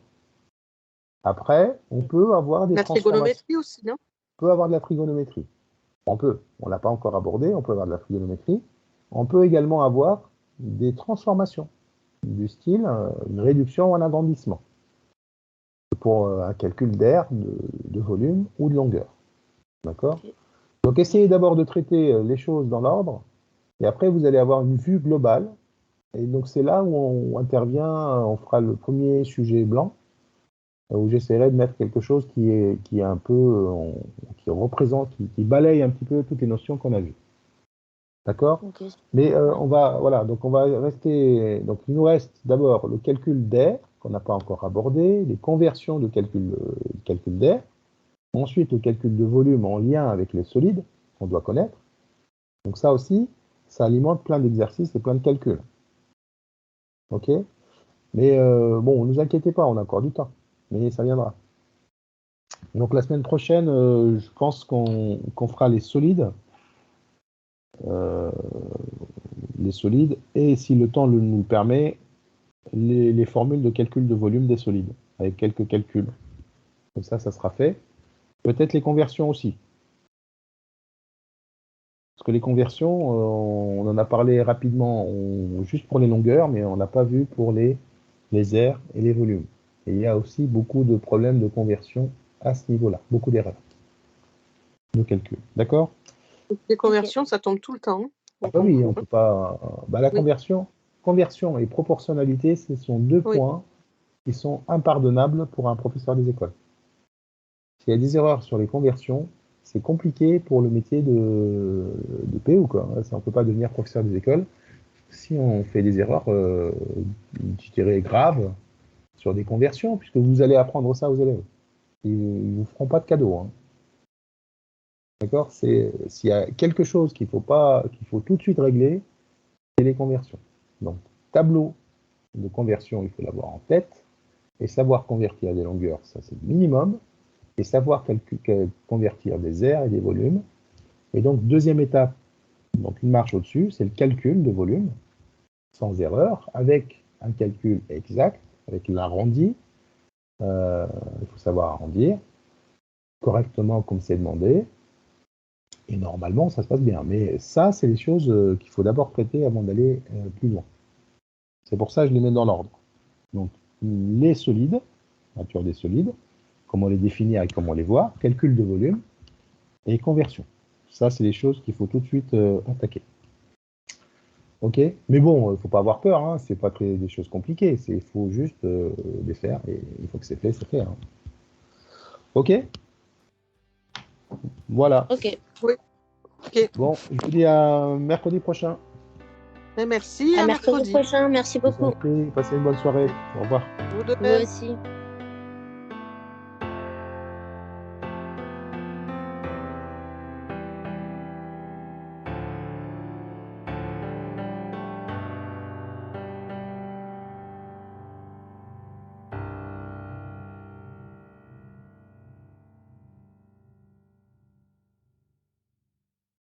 A: Après, on peut avoir des
B: La
A: transformations.
B: trigonométrie aussi, non?
A: On peut avoir de la trigonométrie. On ne l'a pas encore abordé, on peut avoir de la trigonométrie. On peut également avoir des transformations, du style une réduction ou un agrandissement, pour un calcul d'air, de volume ou de longueur. D'accord?
C: Ok.
A: Donc essayez d'abord de traiter les choses dans l'ordre, et après vous allez avoir une vue globale. Et donc c'est là où on intervient, on fera le premier sujet blanc, où j'essaierai de mettre quelque chose qui est un peu, qui représente, qui balaye un petit peu toutes les notions qu'on a vues. D'accord?
C: Ok.
A: Mais donc on va rester, donc il nous reste d'abord le calcul d'air, qu'on n'a pas encore abordé, les conversions de calcul d'air, ensuite le calcul de volume en lien avec les solides, qu'on doit connaître. Donc ça aussi, ça alimente plein d'exercices et plein de calculs. Ok? Mais bon, ne vous inquiétez pas, on a encore du temps, mais ça viendra. Donc la semaine prochaine, je pense qu'on fera les solides, et si le temps nous le permet, les formules de calcul de volume des solides, avec quelques calculs. Comme ça sera fait. Peut-être les conversions aussi. Parce que les conversions, on en a parlé rapidement, juste pour les longueurs, mais on n'a pas vu pour les aires et les volumes. Et il y a aussi beaucoup de problèmes de conversion à ce niveau-là, beaucoup d'erreurs de calcul. D'accord?
B: Les conversions, ça tombe tout le temps.
A: Ah bah oui, on peut pas. La conversion et proportionnalité, ce sont deux points qui sont impardonnables pour un professeur des écoles. S'il y a des erreurs sur les conversions, c'est compliqué pour le métier de PO, quoi. On ne peut pas devenir professeur des écoles si on fait des erreurs, je dirais, graves sur des conversions, puisque vous allez apprendre ça aux élèves. Ils ne vous feront pas de cadeau, hein. D'accord? S'il y a quelque chose qu'il faut tout de suite régler, c'est les conversions. Donc, tableau de conversion, il faut l'avoir en tête, et savoir convertir des longueurs, ça c'est le minimum, et savoir convertir des aires et des volumes. Et donc, deuxième étape, donc une marche au-dessus, c'est le calcul de volume, sans erreur, avec un calcul exact, avec l'arrondi. Il faut savoir arrondir correctement comme c'est demandé. Et normalement, ça se passe bien. Mais ça, c'est les choses qu'il faut d'abord traiter avant d'aller plus loin. C'est pour ça que je les mets dans l'ordre. Donc, les solides, nature des solides, comment les définir et comment les voir, calcul de volume et conversion. Ça, c'est les choses qu'il faut tout de suite attaquer. Ok? Mais bon, il ne faut pas avoir peur, hein. C'est pas des choses compliquées. Il faut juste les faire et une fois que c'est fait, hein. Ok? Voilà.
B: Ok. Oui. Ok.
A: Bon, je vous dis à mercredi prochain.
B: Et merci,
C: À
B: à
C: mercredi
B: mercredi.
C: prochain. Merci
A: Je vous
C: beaucoup.
A: en prie, passez une bonne soirée. Au revoir.
B: Vous de
C: Vous
B: même.
C: aussi.